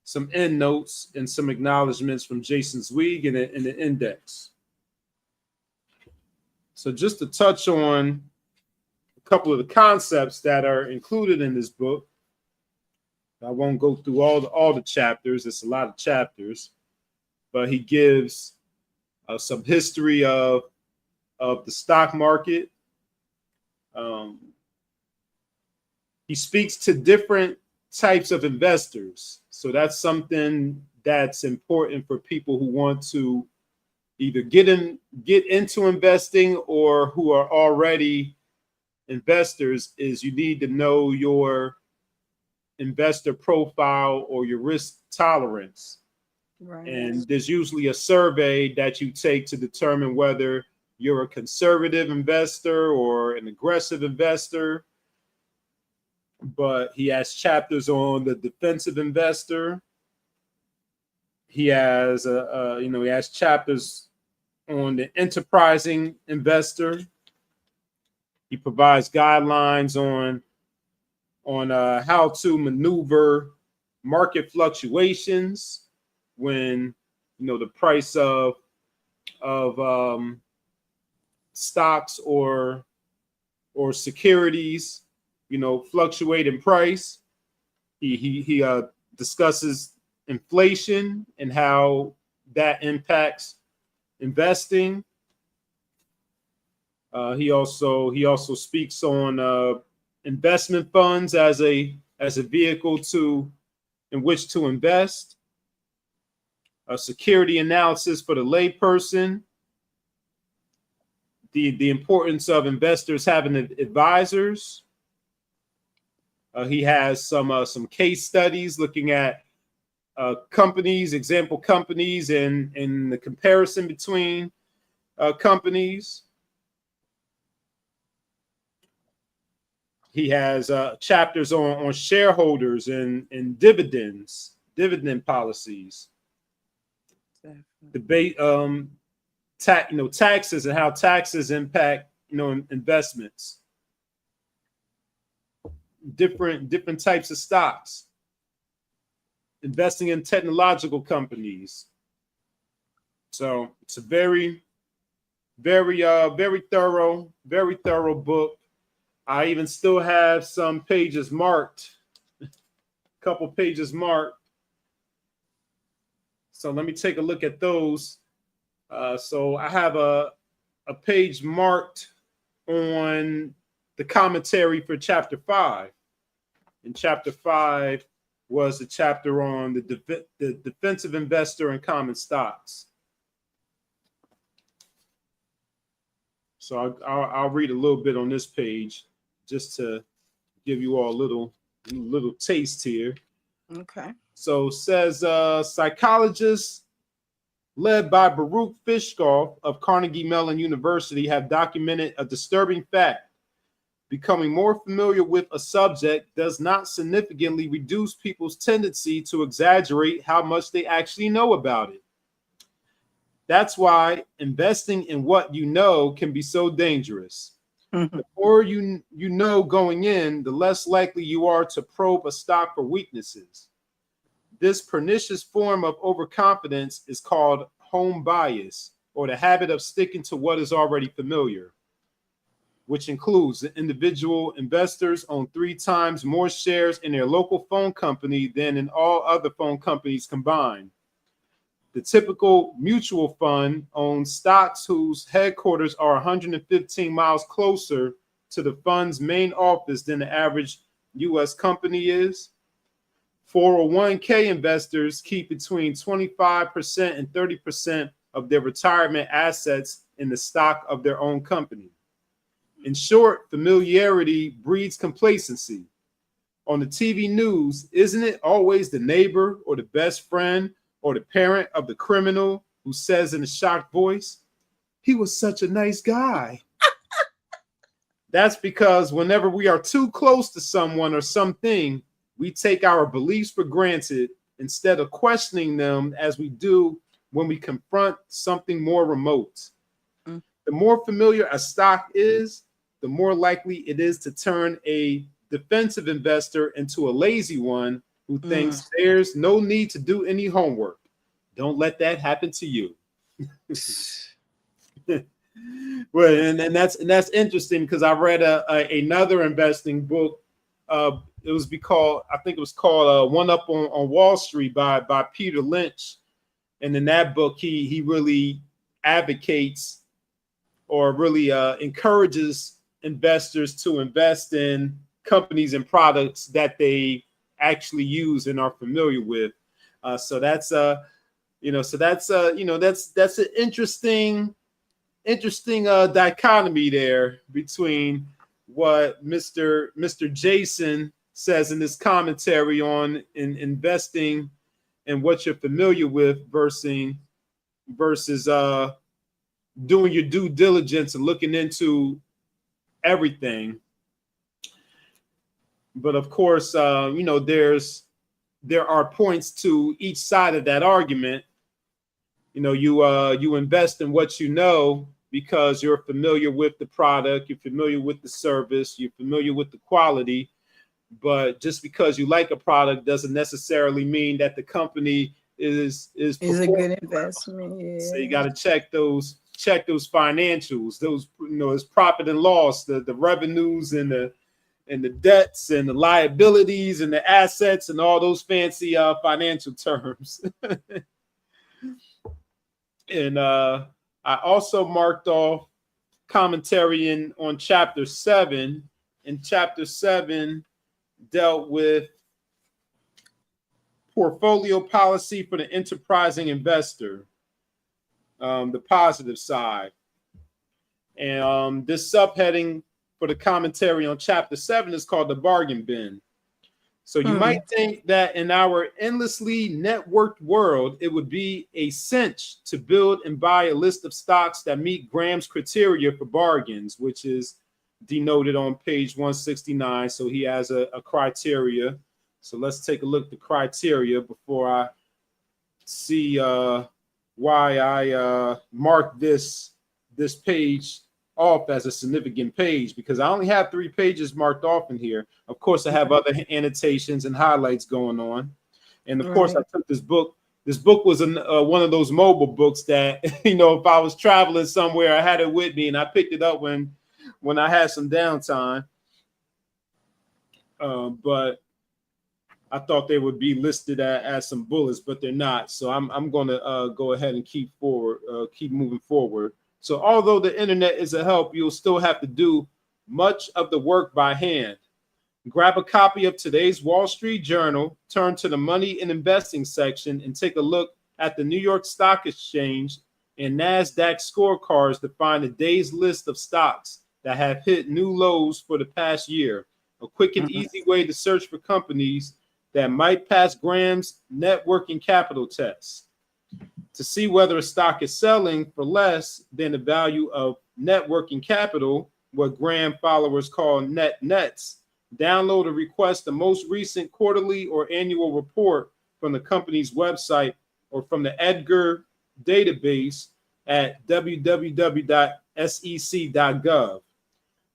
[SPEAKER 2] some endnotes, and some acknowledgments from Jason Zweig in the index. So just to touch on a couple of the concepts that are included in this book. I won't go through all the chapters. It's a lot of chapters, but he gives some history of the stock market. He speaks to different types of investors. So that's something that's important for people who want to either get into investing or who are already investors, is you need to know your investor profile or your risk tolerance.
[SPEAKER 1] Right.
[SPEAKER 2] And there's usually a survey that you take to determine whether you're a conservative investor or an aggressive investor. But he has chapters on the defensive investor. He has he has chapters on the enterprising investor. He provides guidelines on how to maneuver market fluctuations when the price of stocks or securities fluctuate in price. He discusses inflation and how that impacts investing. He also speaks on investment funds as a vehicle in which to invest. Security analysis for the layperson. The importance of investors having advisors. He has some case studies looking at companies, example companies, and the comparison between companies. He has chapters on shareholders and dividend policies. Debate taxes and how taxes impact investments. Different types of stocks. Investing in technological companies. So it's a very thorough book. I even still have some pages marked, a couple pages marked. So let me take a look at those. So I have a page marked on the commentary for chapter 5. And chapter 5 was the chapter on the defensive investor and common stocks. So I'll read a little bit on this page just to give you all a little taste here.
[SPEAKER 1] Okay.
[SPEAKER 2] So it says psychologists led by Baruch Fishkoff of Carnegie Mellon University have documented a disturbing fact. Becoming more familiar with a subject does not significantly reduce people's tendency to exaggerate how much they actually know about it. That's why investing in what you know can be so dangerous. The more you know going in, the less likely you are to probe a stock for weaknesses. This pernicious form of overconfidence is called home bias, or the habit of sticking to what is already familiar, which includes the individual investors own 3 times more shares in their local phone company than in all other phone companies combined. The typical mutual fund owns stocks whose headquarters are 115 miles closer to the fund's main office than the average U.S. company is. 401k investors keep between 25% and 30% of their retirement assets in the stock of their own company. In short, familiarity breeds complacency. On the TV news, isn't it always the neighbor or the best friend or the parent of the criminal who says in a shocked voice, "He was such a nice guy"? That's because whenever we are too close to someone or something, we take our beliefs for granted instead of questioning them as we do when we confront something more remote.
[SPEAKER 1] Mm.
[SPEAKER 2] The more familiar a stock is, the more likely it is to turn a defensive investor into a lazy one who thinks there's no need to do any homework. Don't let that happen to you. Well, and that's interesting because I read another investing book. It was I think it was called One Up on Wall Street by Peter Lynch. And in that book, he really advocates or really encourages investors to invest in companies and products that they actually use and are familiar with. So that's an interesting dichotomy there between what Mr. Jason says in this commentary on investing and what you're familiar with versus doing your due diligence and looking into everything. But of course, there are points to each side of that argument. You invest in what you know because you're familiar with the product, you're familiar with the service, you're familiar with the quality. But just because you like a product doesn't necessarily mean that the company is
[SPEAKER 1] a good investment. Yeah.
[SPEAKER 2] So you got to check those financials, those as profit and loss, the revenues and the debts and the liabilities and the assets and all those fancy financial terms. And I also marked off commentary on chapter 7. And chapter 7 dealt with portfolio policy for the enterprising investor, the positive side. And this subheading for the commentary on chapter 7 is called the bargain bin. So you might think that in our endlessly networked world, it would be a cinch to build and buy a list of stocks that meet Graham's criteria for bargains, which is denoted on page 169. So he has a criteria. So let's take a look at the criteria before I see why I marked this page off as a significant page, because I only have 3 pages marked off in here. Of course, I have other annotations and highlights going on. And of course, I took this book. This book was one of those mobile books that, if I was traveling somewhere, I had it with me and I picked it up when I had some downtime. But I thought they would be listed as some bullets, but they're not. So I'm going to go ahead and keep moving forward. So although the internet is a help, you'll still have to do much of the work by hand. Grab a copy of today's Wall Street Journal, turn to the money and investing section, and take a look at the New York Stock Exchange and NASDAQ scorecards to find a day's list of stocks that have hit new lows for the past year. A quick and easy way to search for companies that might pass Graham's net working capital test. To see whether a stock is selling for less than the value of net working capital, what Graham followers call net nets, download or request the most recent quarterly or annual report from the company's website or from the Edgar database at www.sec.gov.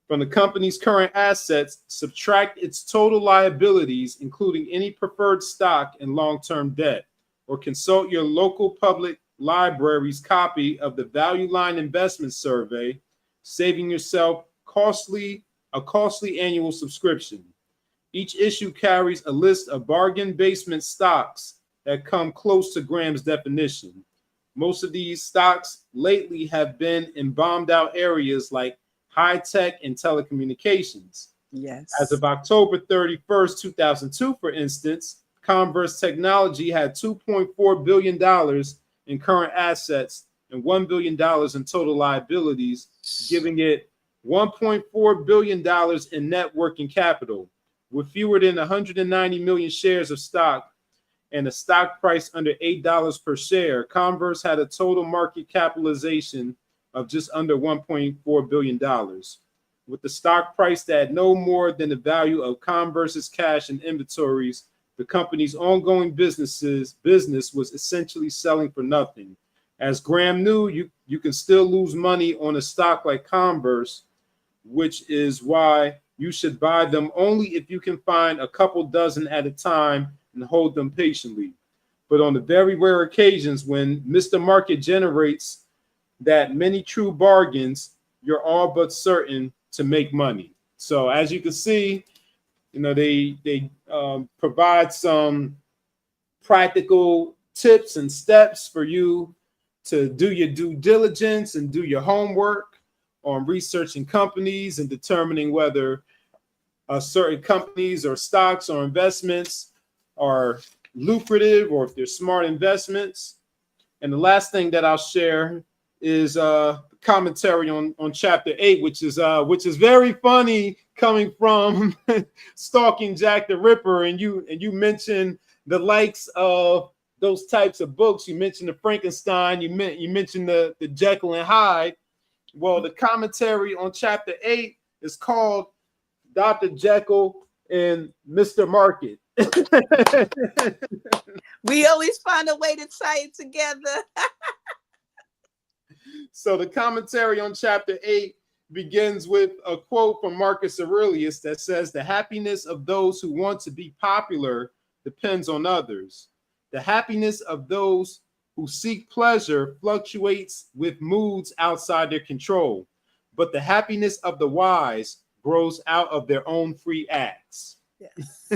[SPEAKER 2] From the company's current assets, subtract its total liabilities, including any preferred stock and long-term debt, or consult your local public library's copy of the Value Line Investment Survey, saving yourself a costly annual subscription. Each issue carries a list of bargain basement stocks that come close to Graham's definition. Most of these stocks lately have been in bombed out areas like high tech and telecommunications.
[SPEAKER 1] Yes.
[SPEAKER 2] As of October 31st, 2002, for instance, Converse Technology had $2.4 billion in current assets and $1 billion in total liabilities, giving it $1.4 billion in net working capital. With fewer than 190 million shares of stock and a stock price under $8 per share, Converse had a total market capitalization of just under $1.4 billion. With the stock price at no more than the value of Converse's cash and inventories, the company's ongoing business was essentially selling for nothing. As Graham knew, you can still lose money on a stock like Converse, which is why you should buy them only if you can find a couple dozen at a time and hold them patiently. But on the very rare occasions when Mr. Market generates that many true bargains, you're all but certain to make money. So as you can see, they provide some practical tips and steps for you to do your due diligence and do your homework on researching companies and determining whether certain companies or stocks or investments are lucrative or if they're smart investments. And the last thing that I'll share is commentary on chapter 8, which is very funny, coming from Stalking Jack the Ripper. And you mentioned the likes of those types of books. You mentioned the Frankenstein. You mentioned the Jekyll and Hyde. Well, the commentary on chapter 8 is called Dr. Jekyll and Mr. Market.
[SPEAKER 1] We always find a way to tie it together.
[SPEAKER 2] So the commentary on chapter 8 begins with a quote from Marcus Aurelius that says, "The happiness of those who want to be popular depends on others. The happiness of those who seek pleasure fluctuates with moods outside their control, but the happiness of the wise grows out of their own free acts."
[SPEAKER 1] Yes.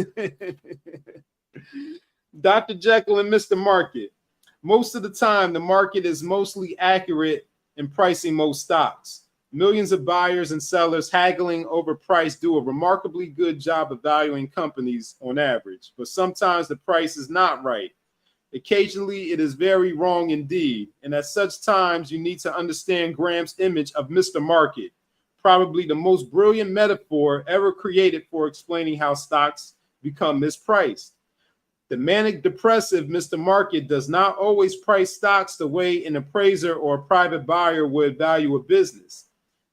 [SPEAKER 2] Dr. Jekyll and Mr. Market. Most of the time, the market is mostly accurate in pricing most stocks. Millions of buyers and sellers haggling over price do a remarkably good job of valuing companies on average, but sometimes the price is not right. Occasionally, it is very wrong indeed, and at such times, you need to understand Graham's image of Mr. Market, probably the most brilliant metaphor ever created for explaining how stocks become mispriced. The manic depressive Mr. Market does not always price stocks the way an appraiser or a private buyer would value a business.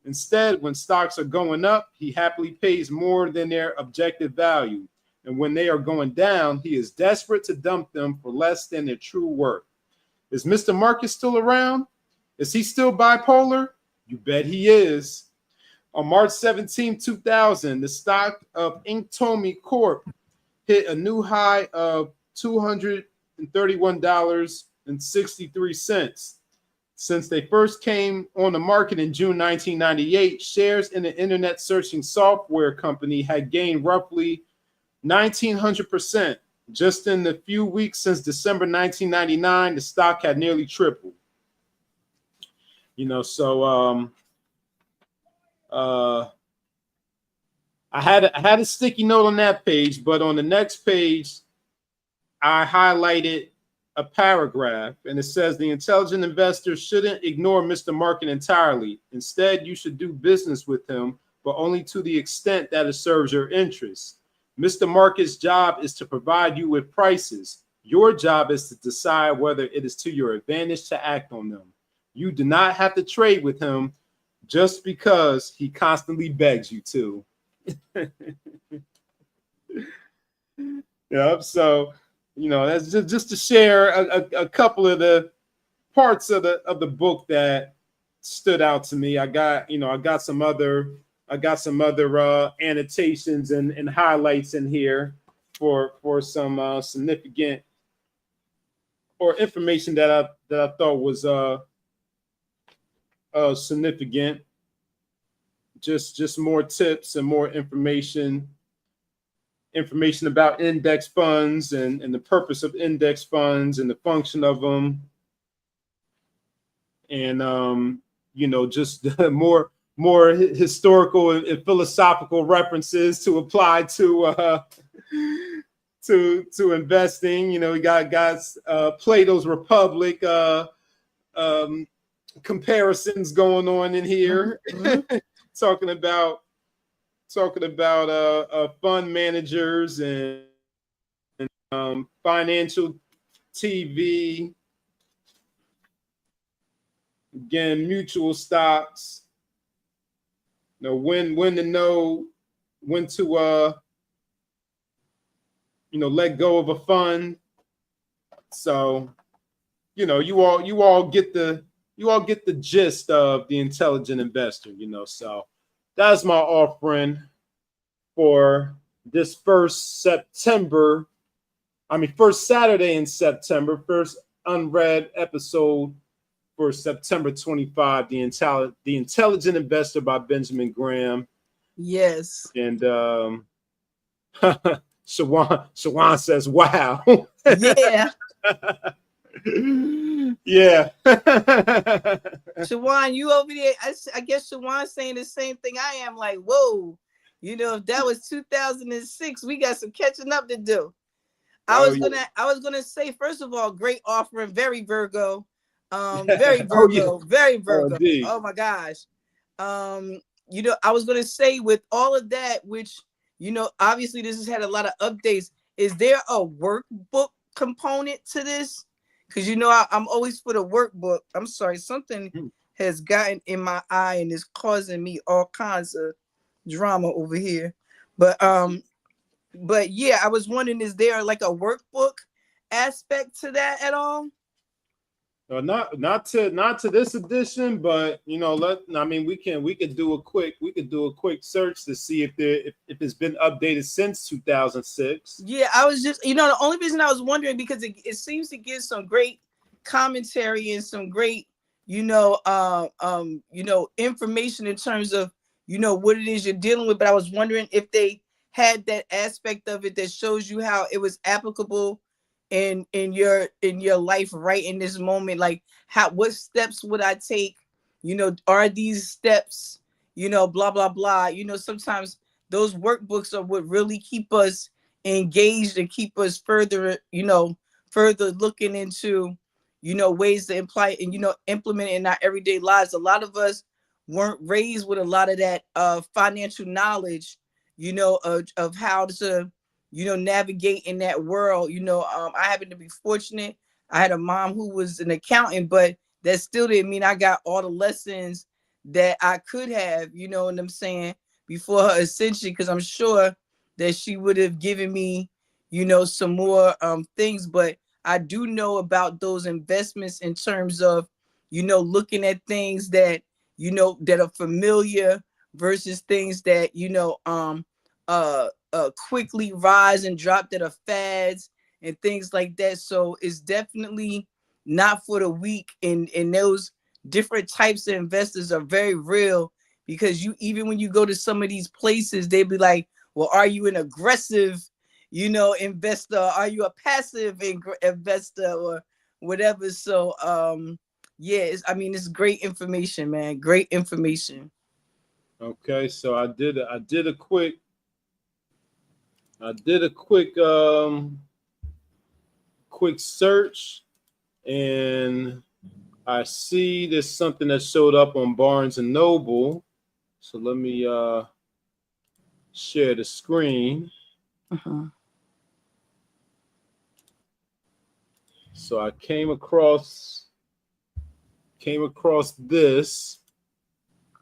[SPEAKER 2] Instead, when stocks are going up, he happily pays more than their objective value. And when they are going down, he is desperate to dump them for less than their true worth. Is Mr. Market still around? Is he still bipolar? You bet he is. On March 17, 2000, the stock of Inktomi Corp hit a new high of $231.63. Since they first came on the market in June 1998, shares in the internet searching software company had gained roughly 1,900%. Just in the few weeks since December 1999, the stock had nearly tripled. I had a sticky note on that page, but on the next page, I highlighted a paragraph, and it says the intelligent investor shouldn't ignore Mr. Market entirely. Instead, you should do business with him, but only to the extent that it serves your interests. Mr. Market's job is to provide you with prices. Your job is to decide whether it is to your advantage to act on them. You do not have to trade with him just because he constantly begs you to. Yep. So, that's just to share a couple of the parts of the book that stood out to me. I got some other annotations and highlights in here for some significant or information that I thought was significant. Just more tips and more information about index funds and the purpose of index funds and the function of them. And, just more historical and philosophical references to apply to investing. We got Plato's Republic comparisons going on in here. Mm-hmm. talking about fund managers and financial TV, again, mutual stocks, when to know when to let go of a fund. So you know, you all get the gist of the intelligent investor, you know. So that's my offering for this first Saturday in September, first unread episode for September 25, the Intelligent Investor by Benjamin Graham.
[SPEAKER 1] Yes.
[SPEAKER 2] And Shawan says, wow.
[SPEAKER 1] Yeah.
[SPEAKER 2] Yeah.
[SPEAKER 1] Shawan, you over there? I guess Shawan's saying the same thing I am. Like, whoa, you know, if that was 2006, we got some catching up to do. I was gonna say, first of all, great offering, very Virgo, very
[SPEAKER 2] Oh, yeah.
[SPEAKER 1] Virgo, very
[SPEAKER 2] Oh,
[SPEAKER 1] Virgo.
[SPEAKER 2] indeed.
[SPEAKER 1] Oh my gosh. You know, I was gonna say with all of that, which, you know, obviously this has had a lot of updates. Is there a workbook component to this? Because, you know, I'm always for the workbook. I'm sorry, something has gotten in my eye and is causing me all kinds of drama over here. But yeah, I was wondering, is there like a workbook aspect to that at all?
[SPEAKER 2] Not to this edition, but you know, we could do a quick search to see if it's been updated since 2006.
[SPEAKER 1] Yeah, I was just, you know, the only reason I was wondering, because it seems to give some great commentary and some great, you know, information in terms of, you know, what it is you're dealing with. But I was wondering if they had that aspect of it that shows you how it was applicable in your life right in this moment. Like, what steps would I take? You know, are these steps, you know, blah blah blah. You know, sometimes those workbooks are what really keep us engaged and keep us further, you know, further looking into, you know, ways to imply and, you know, implement it in our everyday lives. A lot of us weren't raised with a lot of that financial knowledge, you know, of how to, you know, navigate in that world. You know, I happen to be fortunate. I had a mom who was an accountant, but that still didn't mean I got all the lessons that I could have, you know what I'm saying, before her ascension, because I'm sure that she would have given me, you know, some more things. But I do know about those investments in terms of, you know, looking at things that, you know, that are familiar versus things that, you know, quickly rise and drop, that are fads and things like that. So it's definitely not for the weak. And those different types of investors are very real, because you, even when you go to some of these places, they be like, well, are you an aggressive, you know, investor? Are you a passive investor or whatever? So yeah, it's great information, man. Great information.
[SPEAKER 2] Okay, so I did a quick search, and I see there's something that showed up on Barnes and Noble. So let me share the screen.
[SPEAKER 1] Uh-huh.
[SPEAKER 2] So I came across this.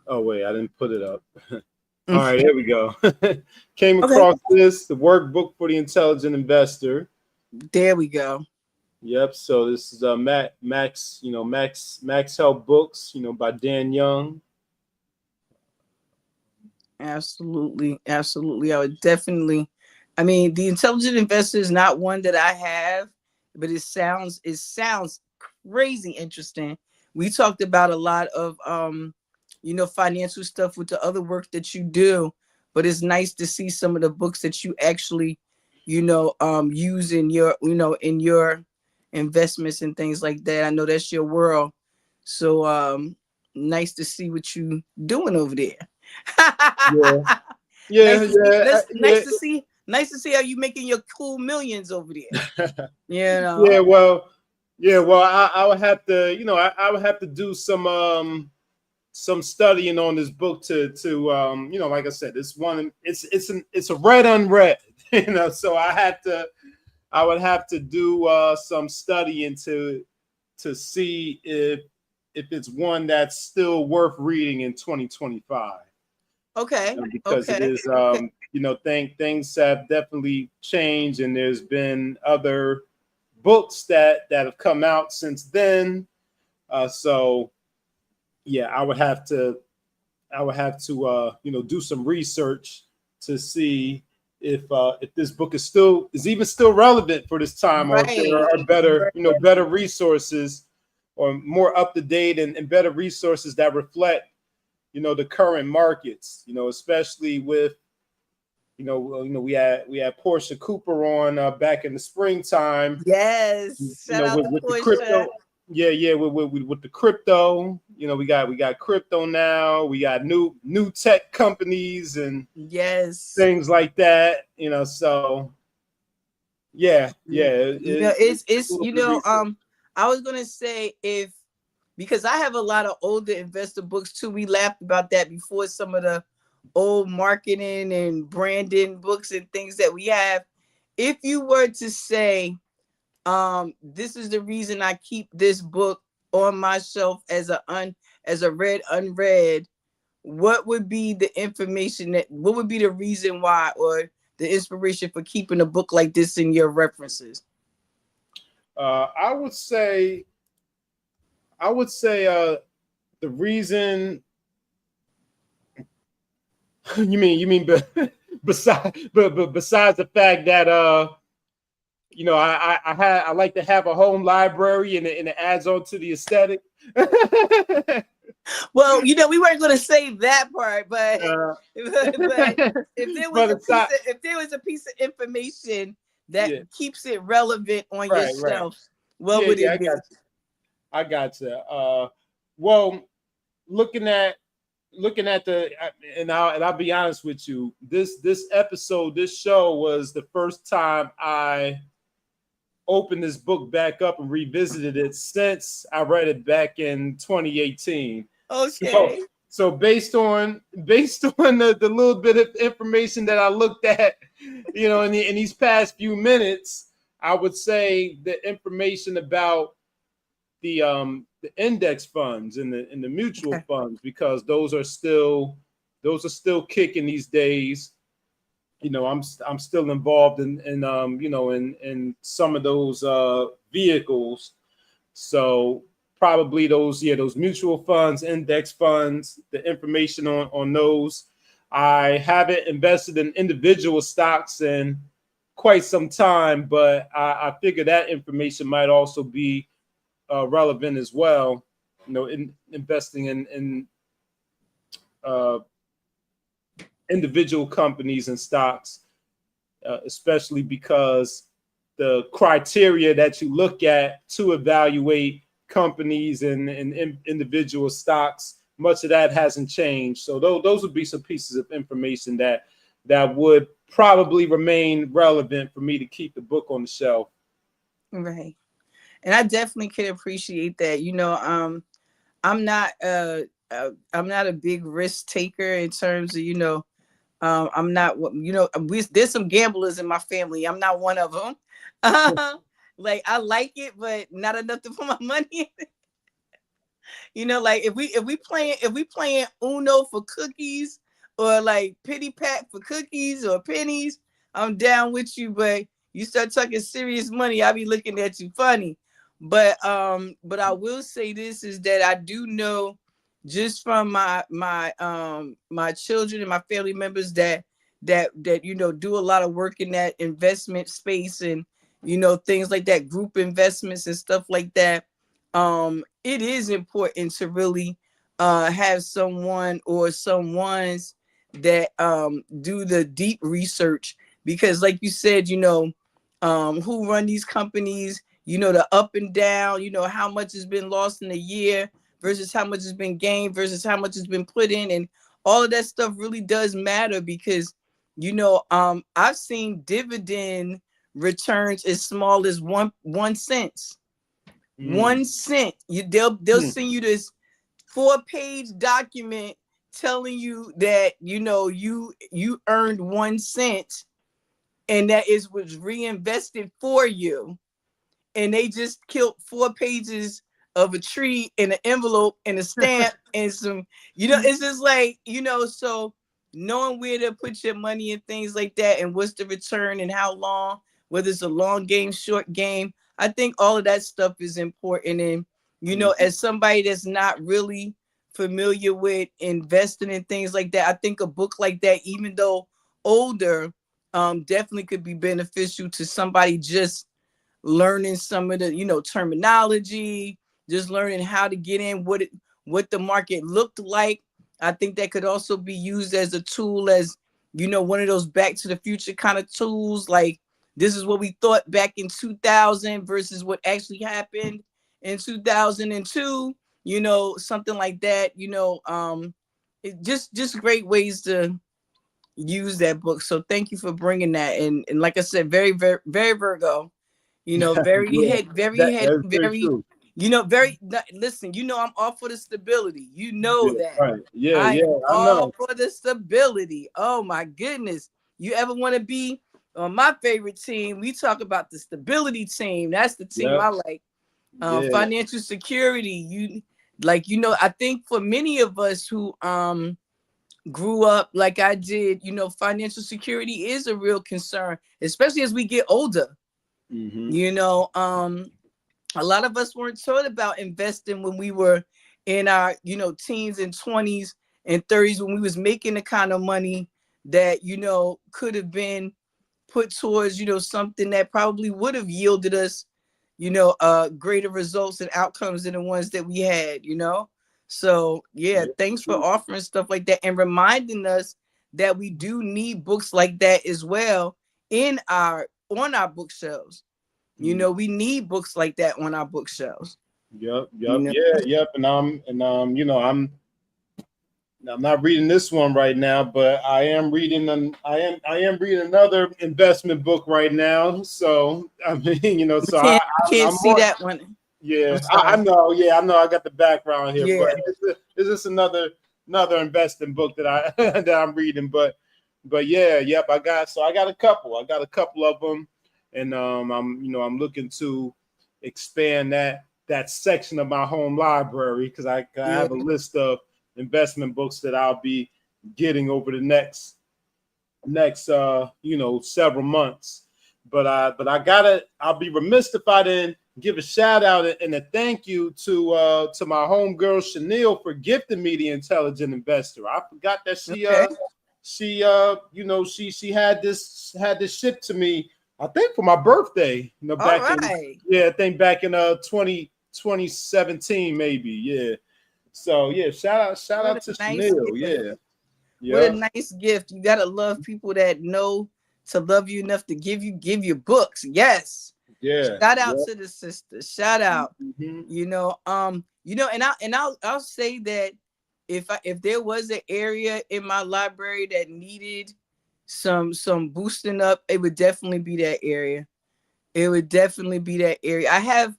[SPEAKER 2] Oh wait, I didn't put it up. All right, here we go. Came across this, the workbook for the intelligent investor.
[SPEAKER 1] There we go.
[SPEAKER 2] Yep. So this is Max Help Books, you know, by Dan Young.
[SPEAKER 1] Absolutely. Absolutely. I would definitely, the intelligent investor is not one that I have, but it sounds crazy interesting. We talked about a lot of you know, financial stuff with the other work that you do, but it's nice to see some of the books that you actually, you know, use in your, you know, in your investments and things like that. I know that's your world. So nice to see what you doing over there.
[SPEAKER 2] Yeah. Yeah,
[SPEAKER 1] Nice to see how you making your cool millions over there. You know.
[SPEAKER 2] Well, I would have to, you know, I would have to do some studying on this book to you know, like I said, it's a read unread, you know, so I would have to do some studying to see if it's one that's still worth reading in 2025.
[SPEAKER 1] Okay.
[SPEAKER 2] Because it is, you know, things have definitely changed, and there's been other books that have come out since then. So yeah, I would have to do some research to see if this book is even still relevant for this time, or if there
[SPEAKER 1] Right.
[SPEAKER 2] are better resources, or more up to date and better resources that reflect the current markets. Especially with we had Portia Cooper on back in the springtime.
[SPEAKER 1] Yes. Shout out to
[SPEAKER 2] With the
[SPEAKER 1] Portia.
[SPEAKER 2] crypto. Yeah, with the crypto. We got crypto now. We got new tech companies and
[SPEAKER 1] Yes.
[SPEAKER 2] things like that. So yeah.
[SPEAKER 1] It's I was gonna say, because I have a lot of older investor books too. We laughed about that before, some of the old marketing and branding books and things that we have. If you were to say, this is the reason I keep this book on my shelf as a read unread, what would be the information what would be the reason why, or the inspiration for keeping a book like this in your references?
[SPEAKER 2] I would say the reason. You mean besides the fact that I like to have a home library, and it adds on to the aesthetic.
[SPEAKER 1] Well, we weren't going to say that part, but but if there was a piece of information that keeps it relevant on your shelf, what would it be?
[SPEAKER 2] I got you. Well, looking at and I'll be honest with you, this show was the first time I opened this book back up and revisited it since I read it back in 2018.
[SPEAKER 1] Okay.
[SPEAKER 2] So based on the little bit of information that I looked at, in these past few minutes, I would say the information about the index funds and the mutual funds, because those are still kicking these days. I'm still involved in some of those vehicles. So probably those mutual funds, index funds, the information on those. I haven't invested in individual stocks in quite some time, but I figure that information might also be relevant as well. In investing in individual companies and stocks, especially because the criteria that you look at to evaluate companies and individual stocks, much of that hasn't changed. So those would be some pieces of information that would probably remain relevant for me to keep the book on the shelf.
[SPEAKER 1] Right. And I definitely can appreciate that. I'm not a big risk taker in terms of, I'm not, there's some gamblers in my family. I'm not one of them. Like, I like it, but not enough to put my money in. Like if we playing Uno for cookies, or like pity pat for cookies or pennies, I'm down with you. But you start talking serious money, I'll be looking at you funny. But I will say this, is that I do know, just from my children and my family members, that do a lot of work in that investment space, and things like that, group investments and stuff like that. It is important to really have someone or someones that do the deep research, because like you said, who run these companies, the up and down, how much has been lost in a year versus how much has been gained versus how much has been put in, and all of that stuff really does matter, because I've seen dividend returns as small as 1 cent. 1 cent. They'll send you this 4-page document telling you that you earned 1 cent, and that was reinvested for you. And they just killed 4 pages of a tree and an envelope and a stamp and some, it's just like, so knowing where to put your money and things like that, and what's the return and how long, whether it's a long game, short game, I think all of that stuff is important. And, you know, as somebody that's not really familiar with investing in things like that, I think a book like that, even though older, definitely could be beneficial to somebody just learning some of the, you know, terminology, just learning how to get in, what the market looked like. I think that could also be used as a tool, as, you know, one of those back to the future kind of tools. Like, this is what we thought back in 2000 versus what actually happened in 2002, you know, something like that, you know. It just great ways to use that book. So thank you for bringing that. And like I said, very Virgo, you know,
[SPEAKER 2] Yeah, that's very
[SPEAKER 1] very,
[SPEAKER 2] true.
[SPEAKER 1] you know, listen, you know, I'm all for the stability. You know
[SPEAKER 2] Yeah,
[SPEAKER 1] that.
[SPEAKER 2] right. Yeah,
[SPEAKER 1] I
[SPEAKER 2] yeah,
[SPEAKER 1] am
[SPEAKER 2] I
[SPEAKER 1] all
[SPEAKER 2] know.
[SPEAKER 1] for the stability. Oh my goodness. You ever want to be on my favorite team? We talk about the stability team. That's the team
[SPEAKER 2] Yep.
[SPEAKER 1] I like.
[SPEAKER 2] Yeah.
[SPEAKER 1] Financial security. You like, you know, I think for many of us who grew up like I did, you know, financial security is a real concern, especially as we get older.
[SPEAKER 2] Mm-hmm.
[SPEAKER 1] You know, a lot of us weren't taught about investing when we were in our, you know, teens and 20s and 30s, when we was making the kind of money that, you know, could have been put towards, you know, something that probably would have yielded us, you know, greater results and outcomes than the ones that we had, you know. So yeah,
[SPEAKER 2] Yeah.
[SPEAKER 1] thanks for offering stuff like that and reminding us that we do need books like that as well in our on our bookshelves. You
[SPEAKER 2] Mm.
[SPEAKER 1] know, we need books like that on our bookshelves.
[SPEAKER 2] Yep.
[SPEAKER 1] You
[SPEAKER 2] Yep.
[SPEAKER 1] know,
[SPEAKER 2] Yeah. Yep. You know, I'm not reading this one right now, but I am reading another investment book right now. So I mean, you know,
[SPEAKER 1] we
[SPEAKER 2] so
[SPEAKER 1] can't
[SPEAKER 2] I'm
[SPEAKER 1] see
[SPEAKER 2] more.
[SPEAKER 1] that one. I'm
[SPEAKER 2] Yeah, I
[SPEAKER 1] sorry.
[SPEAKER 2] know. Yeah, I know. I got the background here,
[SPEAKER 1] Yeah.
[SPEAKER 2] but this is another investing book that I that I'm reading. But yeah, yep. I got a couple. I got a couple of them, and I'm looking to expand that section of my home library, because I
[SPEAKER 1] Yeah.
[SPEAKER 2] have a list of investment books that I'll be getting over the next several months. But I'll be remiss if I didn't give a shout out and a thank you to my homegirl Chanel for gifting me the Intelligent Investor. I forgot that
[SPEAKER 1] Okay.
[SPEAKER 2] she had this shipped to me, I think for my birthday,
[SPEAKER 1] All
[SPEAKER 2] back in,
[SPEAKER 1] right.
[SPEAKER 2] yeah, I think back in 2017 maybe. Yeah. So yeah, shout
[SPEAKER 1] What
[SPEAKER 2] out
[SPEAKER 1] a
[SPEAKER 2] to
[SPEAKER 1] nice
[SPEAKER 2] Chanel.
[SPEAKER 1] gift.
[SPEAKER 2] Yeah.
[SPEAKER 1] What a
[SPEAKER 2] Yeah.
[SPEAKER 1] nice gift. You gotta love people that know to love you enough to give you books. Yes.
[SPEAKER 2] Yeah.
[SPEAKER 1] Shout out
[SPEAKER 2] Yeah.
[SPEAKER 1] to the sister. Shout out.
[SPEAKER 2] Mm-hmm.
[SPEAKER 1] I'll say that if there was an area in my library that needed some boosting up, it would definitely be that area. It would definitely be that area. I have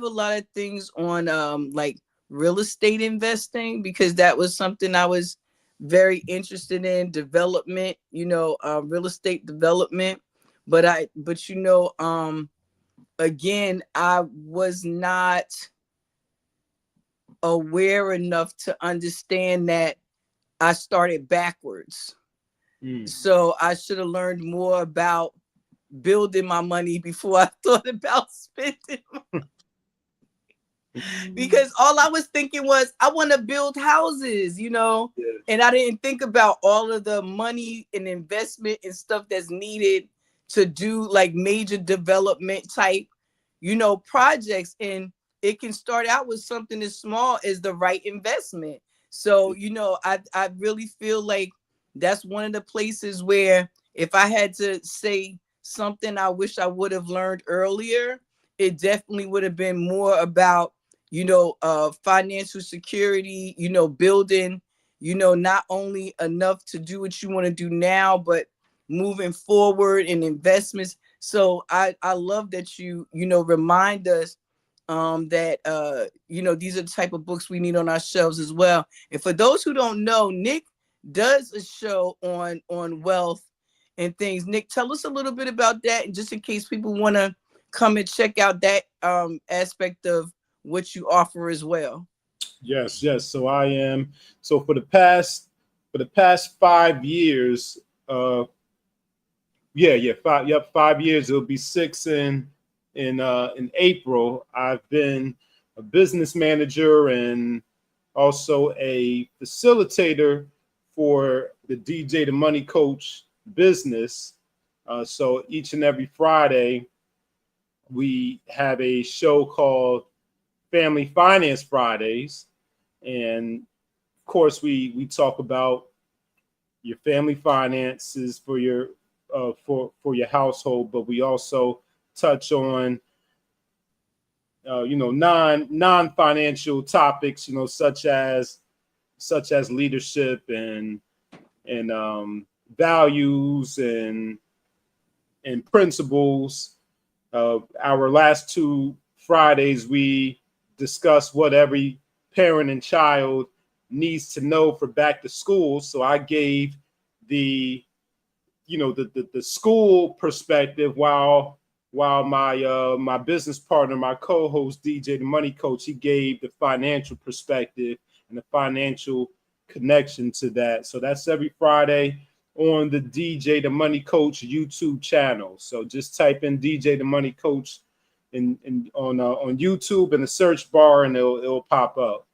[SPEAKER 1] a lot of things on like real estate investing, because that was something I was very interested in, development, real estate development. But again, I was not aware enough to understand that I started backwards.
[SPEAKER 2] Mm.
[SPEAKER 1] So I should have learned more about building my money before I thought about spending, because all I was thinking was I want to build houses,
[SPEAKER 2] Yeah.
[SPEAKER 1] and I didn't think about all of the money and investment and stuff that's needed to do like major development type, projects. And it can start out with something as small as the right investment. So, I really feel like that's one of the places where if I had to say something I wish I would have learned earlier, it definitely would have been more about financial security, building, not only enough to do what you want to do now, but moving forward in investments. So I love that remind us that these are the type of books we need on our shelves as well. And for those who don't know, Nick does a show on wealth and things. Nick, tell us a little bit about that, and just in case people want to come and check out that aspect of what you offer as well.
[SPEAKER 2] Yes, yes. So I am. So for the past 5 years, yeah, 5 years. It'll be six in in April. I've been a business manager and also a facilitator for the DJ the Money Coach business. So each and every Friday, we have a show called Family Finance Fridays, and of course, we talk about your family finances for your household, but we also touch on non financial topics, such as leadership and values and principles. Our last two Fridays, we discuss what every parent and child needs to know for back to school. So I gave the school perspective, while my business partner, my co-host DJ the Money Coach, he gave the financial perspective and the financial connection to that. So that's every Friday on the DJ the Money Coach YouTube channel. So just type in DJ the Money Coach on YouTube in the search bar, and it'll pop up.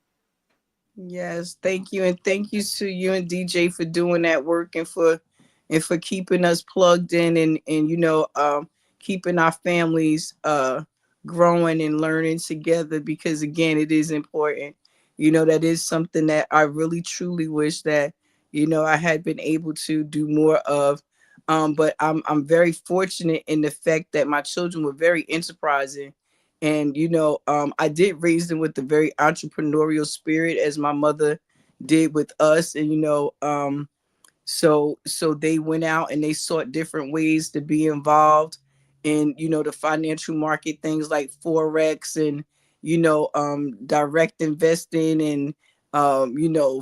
[SPEAKER 1] Yes, thank you, and thank you to you and DJ for doing that work and for keeping us plugged in and keeping our families growing and learning together, because again, it is important. That is something that I really truly wish that I had been able to do more of. But I'm very fortunate in the fact that my children were very enterprising, and I did raise them with the very entrepreneurial spirit as my mother did with us. And so they went out and they sought different ways to be involved in the financial market, things like forex and direct investing and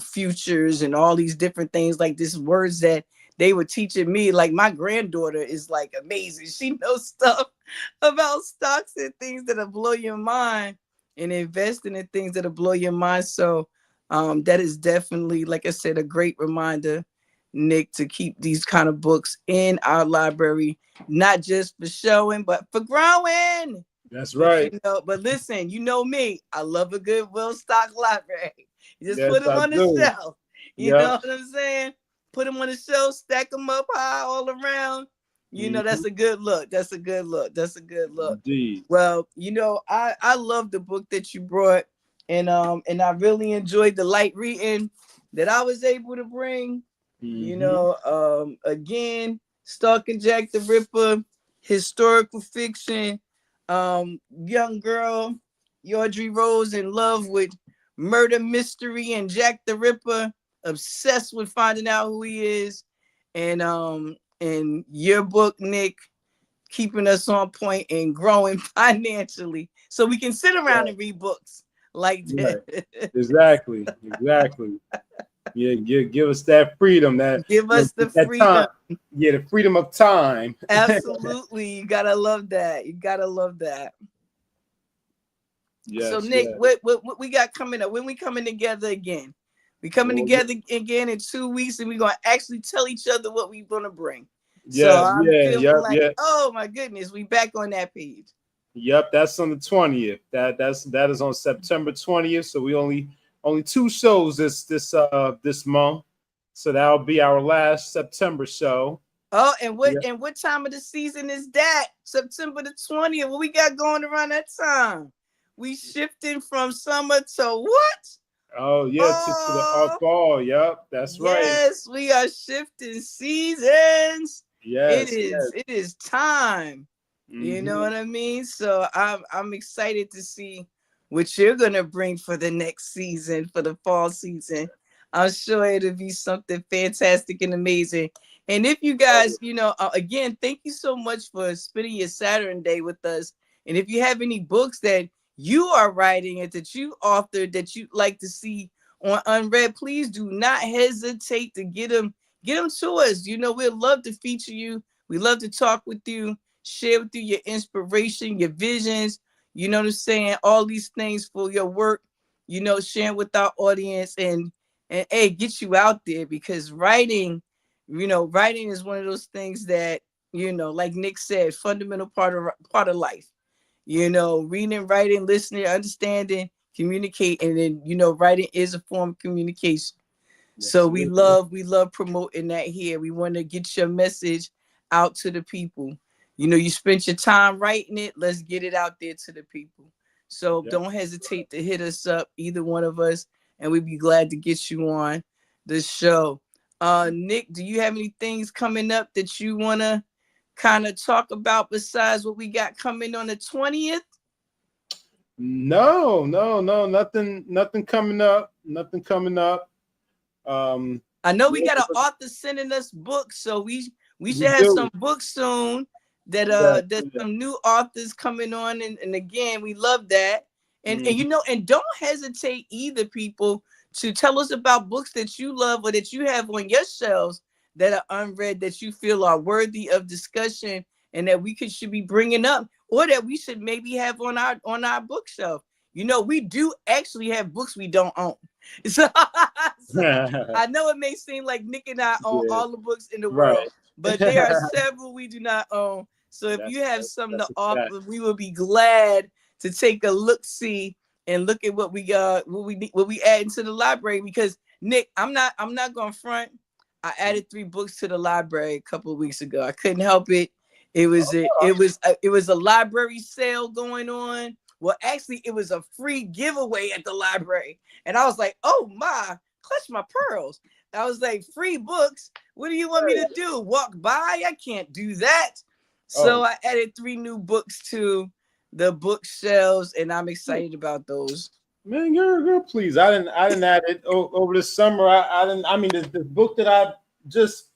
[SPEAKER 1] futures and all these different things, like this words that they were teaching me. Like my granddaughter is like amazing. She knows stuff about stocks and things that'll blow your mind, and investing in things that'll blow your mind. So that is definitely, like I said, a great reminder, Nick, to keep these kind of books in our library, not just for showing, but for growing.
[SPEAKER 2] That's
[SPEAKER 1] But
[SPEAKER 2] right.
[SPEAKER 1] but listen, me, I love a good well-stocked library. You just
[SPEAKER 2] Yes,
[SPEAKER 1] put them
[SPEAKER 2] I
[SPEAKER 1] on the
[SPEAKER 2] do.
[SPEAKER 1] shelf. You
[SPEAKER 2] Yep.
[SPEAKER 1] know what I'm saying? Put them on the shelf, stack them up high all around. That's
[SPEAKER 2] Mm-hmm.
[SPEAKER 1] a good look. That's a good look. That's a good look.
[SPEAKER 2] Indeed.
[SPEAKER 1] Well, I love the book that you brought, and I really enjoyed the light reading that I was able to bring.
[SPEAKER 2] Mm-hmm.
[SPEAKER 1] Again, Stalking Jack the Ripper, historical fiction, young girl, Audrey Rose in love with murder mystery and Jack the Ripper, obsessed with finding out who he is, and your book, Nick, keeping us on point and growing financially so we can sit around
[SPEAKER 2] Right.
[SPEAKER 1] and read books like
[SPEAKER 2] Right.
[SPEAKER 1] that.
[SPEAKER 2] Exactly. Exactly. Yeah. Give us that freedom,
[SPEAKER 1] Give us the
[SPEAKER 2] that
[SPEAKER 1] freedom.
[SPEAKER 2] time. Yeah, the freedom of time.
[SPEAKER 1] Absolutely. You gotta love that. You gotta love that. So
[SPEAKER 2] Yes.
[SPEAKER 1] Nick,
[SPEAKER 2] Yes.
[SPEAKER 1] what we got coming up? When we coming together again? We coming
[SPEAKER 2] Well,
[SPEAKER 1] together again in 2 weeks, and we're gonna actually tell each other what we're gonna bring. So
[SPEAKER 2] yes.
[SPEAKER 1] I'm
[SPEAKER 2] Yeah.
[SPEAKER 1] feeling
[SPEAKER 2] Yep.
[SPEAKER 1] like,
[SPEAKER 2] Yeah.
[SPEAKER 1] oh my goodness, we back on that page.
[SPEAKER 2] Yep. That's on the 20th. That is on September 20th. So we only two shows this month. So that'll be our last September show.
[SPEAKER 1] Oh, and
[SPEAKER 2] Yeah.
[SPEAKER 1] what time of the season is that? September the 20th. What we got going around that time? We shifting from summer to what?
[SPEAKER 2] Oh yeah, to the
[SPEAKER 1] Oh,
[SPEAKER 2] fall. Yep, that's right.
[SPEAKER 1] yes, we are shifting seasons. It
[SPEAKER 2] Yes,
[SPEAKER 1] is
[SPEAKER 2] yes.
[SPEAKER 1] it is time. You know
[SPEAKER 2] Mm-hmm.
[SPEAKER 1] what I mean? So I'm excited to see what you're gonna bring for the next season, for the fall season. I'm sure it'll be something fantastic and amazing. And if you guys, again, thank you so much for spending your Saturday day with us. And if you have any books that you are writing and that you authored that you'd like to see on Unread, please do not hesitate to get them to us. We'd love to feature you. We love to talk with you, share with you your inspiration, your visions, you know what I'm saying? All these things for your work, sharing with our audience and hey, get you out there, because writing is one of those things that, like Nick said, fundamental part of life. You know, reading, writing, listening, understanding, communicate, and then, you know, writing is a form of communication. So we
[SPEAKER 2] Absolutely.
[SPEAKER 1] love promoting that here. We want to get your message out to the people. You know, you spent your time writing it. Let's get it out there to the people. So
[SPEAKER 2] Yep.
[SPEAKER 1] don't hesitate to hit us up, either one of us, and we'd be glad to get you on the show. Nick, do you have any things coming up that you want to kind of talk about besides what we got coming on the 20th?
[SPEAKER 2] No, nothing coming up. Nothing coming up.
[SPEAKER 1] I know we
[SPEAKER 2] Yeah,
[SPEAKER 1] got an author sending us books, so we
[SPEAKER 2] we
[SPEAKER 1] should have
[SPEAKER 2] do.
[SPEAKER 1] some books soon.
[SPEAKER 2] Yeah,
[SPEAKER 1] There's
[SPEAKER 2] yeah.
[SPEAKER 1] some new authors coming on, and again, we love that. And
[SPEAKER 2] Mhm.
[SPEAKER 1] you know, and don't hesitate either, people, to tell us about books that you love or that you have on your shelves that are unread, that you feel are worthy of discussion, and that we should be bringing up, or that we should maybe have on our bookshelf. You know, we do actually have books we don't own. So, so I know it may seem like Nick and I own
[SPEAKER 2] Yeah,
[SPEAKER 1] all the books in the
[SPEAKER 2] right.
[SPEAKER 1] world, but there are several we do not own. So if
[SPEAKER 2] That's
[SPEAKER 1] you have something
[SPEAKER 2] that's
[SPEAKER 1] to
[SPEAKER 2] a fact.
[SPEAKER 1] offer, we will be glad to take a look see and look at what we got, what we add into the library. Because Nick, I'm not going to front. I added 3 books to the library a couple of weeks ago. I couldn't help it. It was a library sale going on. Well, actually, it was a free giveaway at the library, and I was like, "Oh my, clutch my pearls!" I was like, "Free books? What do you want me to do? Walk by? I can't do that." So
[SPEAKER 2] Oh
[SPEAKER 1] I added 3 new books to the bookshelves, and I'm excited about those.
[SPEAKER 2] man, you're please. I didn't add it over the summer. I didn't. I mean, the book that I just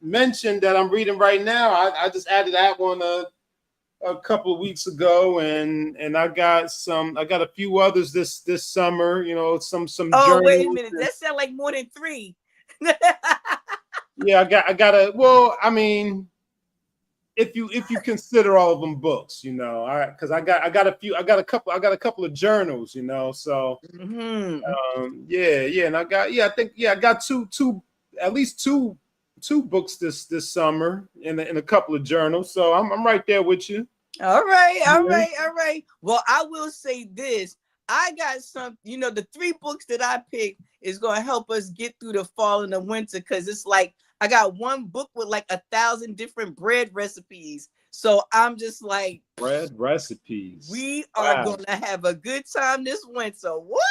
[SPEAKER 2] mentioned that I'm reading right now, I just added that one a couple of weeks ago, and I got some. I got a few others this summer. You know, some
[SPEAKER 1] Oh, wait a
[SPEAKER 2] journals.
[SPEAKER 1] minute, that sounds like more than 3.
[SPEAKER 2] Yeah, I got a. Well, I mean, if you consider all of them books, you know, all right, because I got a few. I got a couple of journals, you know. So
[SPEAKER 1] Mm-hmm.
[SPEAKER 2] yeah, and I think I got two at least two books this summer in a couple of journals. So I'm right there with you.
[SPEAKER 1] All right, all
[SPEAKER 2] Yeah.
[SPEAKER 1] right, all right. Well, I will say this. I got some, you know, the 3 books that I picked is going to help us get through the fall and the winter, because it's like I got one book with like 1,000 different bread recipes. So I'm just like,
[SPEAKER 2] Bread recipes.
[SPEAKER 1] we are
[SPEAKER 2] Wow.
[SPEAKER 1] going to have a good time this winter. What?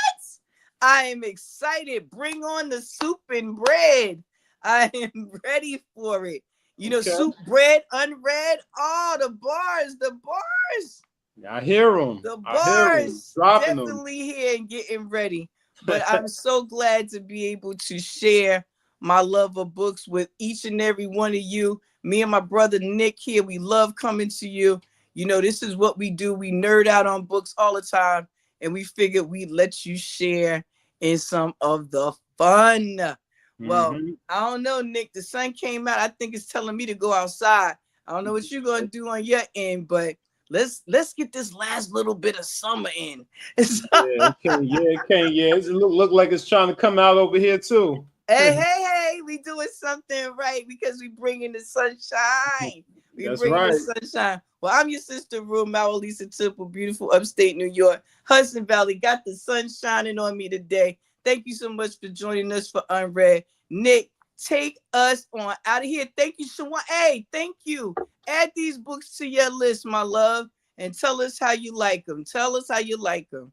[SPEAKER 1] I am excited. Bring on the soup and bread. I am ready for it. You know,
[SPEAKER 2] Okay.
[SPEAKER 1] soup, bread, unread. Oh, the bars, the bars.
[SPEAKER 2] I hear them.
[SPEAKER 1] The
[SPEAKER 2] I hear them
[SPEAKER 1] bars
[SPEAKER 2] dropping them.
[SPEAKER 1] definitely here and getting ready. But I'm so glad to be able to share my love of books with each and every one of you. Me and my brother Nick here, we love coming to you. You know, this is what we do. We nerd out on books all the time, and we figured we'd let you share in some of the fun. Well,
[SPEAKER 2] Mhm.
[SPEAKER 1] I don't know, Nick. The sun came out. I think it's telling me to go outside. I don't know what you're gonna do on your end, but let's get this last little bit of summer in.
[SPEAKER 2] Yeah, it can. Yeah, it can. Yeah, it look like it's trying to come out over here too.
[SPEAKER 1] Hey, we doing something right because we bringing the sunshine. We
[SPEAKER 2] That's
[SPEAKER 1] bringing the
[SPEAKER 2] right.
[SPEAKER 1] sunshine. Well, I'm your sister, MaWu Lisa Temple, beautiful upstate New York, Hudson Valley. Got the sun shining on me today. Thank you so much for joining us for Unread. Nick, take us on out of here. Thank you, Shawan. Hey, thank you. Add these books to your list, my love, and tell us how you like them. Tell us how you like them.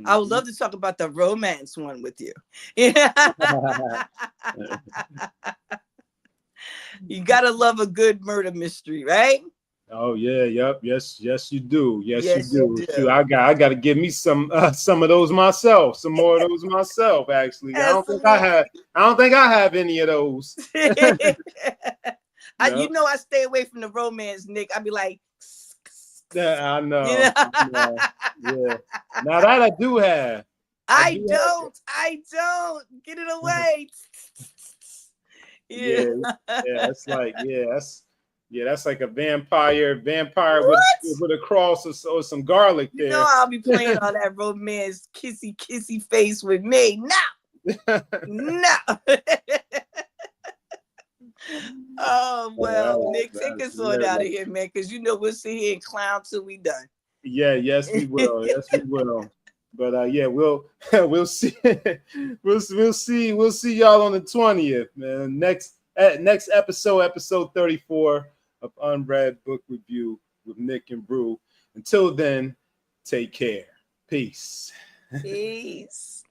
[SPEAKER 1] I would
[SPEAKER 2] Mhm.
[SPEAKER 1] love to talk about the romance one with you. Yeah. You gotta love a good murder mystery, right?
[SPEAKER 2] Oh yeah, yep, yes you do, yes you
[SPEAKER 1] Yes, you
[SPEAKER 2] do. Shoot,
[SPEAKER 1] do.
[SPEAKER 2] I got to give me some of those myself, some more of those myself. Actually,
[SPEAKER 1] Absolutely.
[SPEAKER 2] I don't think I have any of those.
[SPEAKER 1] You
[SPEAKER 2] No,
[SPEAKER 1] know I stay away from the romance, Nick. I'd be like,
[SPEAKER 2] yeah, I
[SPEAKER 1] you know.
[SPEAKER 2] know. Yeah, yeah. Now that I do have, I
[SPEAKER 1] I
[SPEAKER 2] do have.
[SPEAKER 1] don't. I don't. Get it away. Yeah.
[SPEAKER 2] Yeah, yeah. It's like that's like a vampire
[SPEAKER 1] What?
[SPEAKER 2] with a cross or some garlic
[SPEAKER 1] You know
[SPEAKER 2] there.
[SPEAKER 1] I'll be playing all that romance, kissy face with me. No, no. Oh
[SPEAKER 2] Yeah,
[SPEAKER 1] well, Nick, take us on out of
[SPEAKER 2] absolutely.
[SPEAKER 1] here, man, because you know we'll sit here and clown till we done.
[SPEAKER 2] Yeah, yes, we will. Yes, we will. But yeah, we'll we'll see we'll see y'all on the 20th, man. Next episode, episode 34 of Unread Book Review with Nick and Roo. Until then, take care. Peace.
[SPEAKER 1] Peace.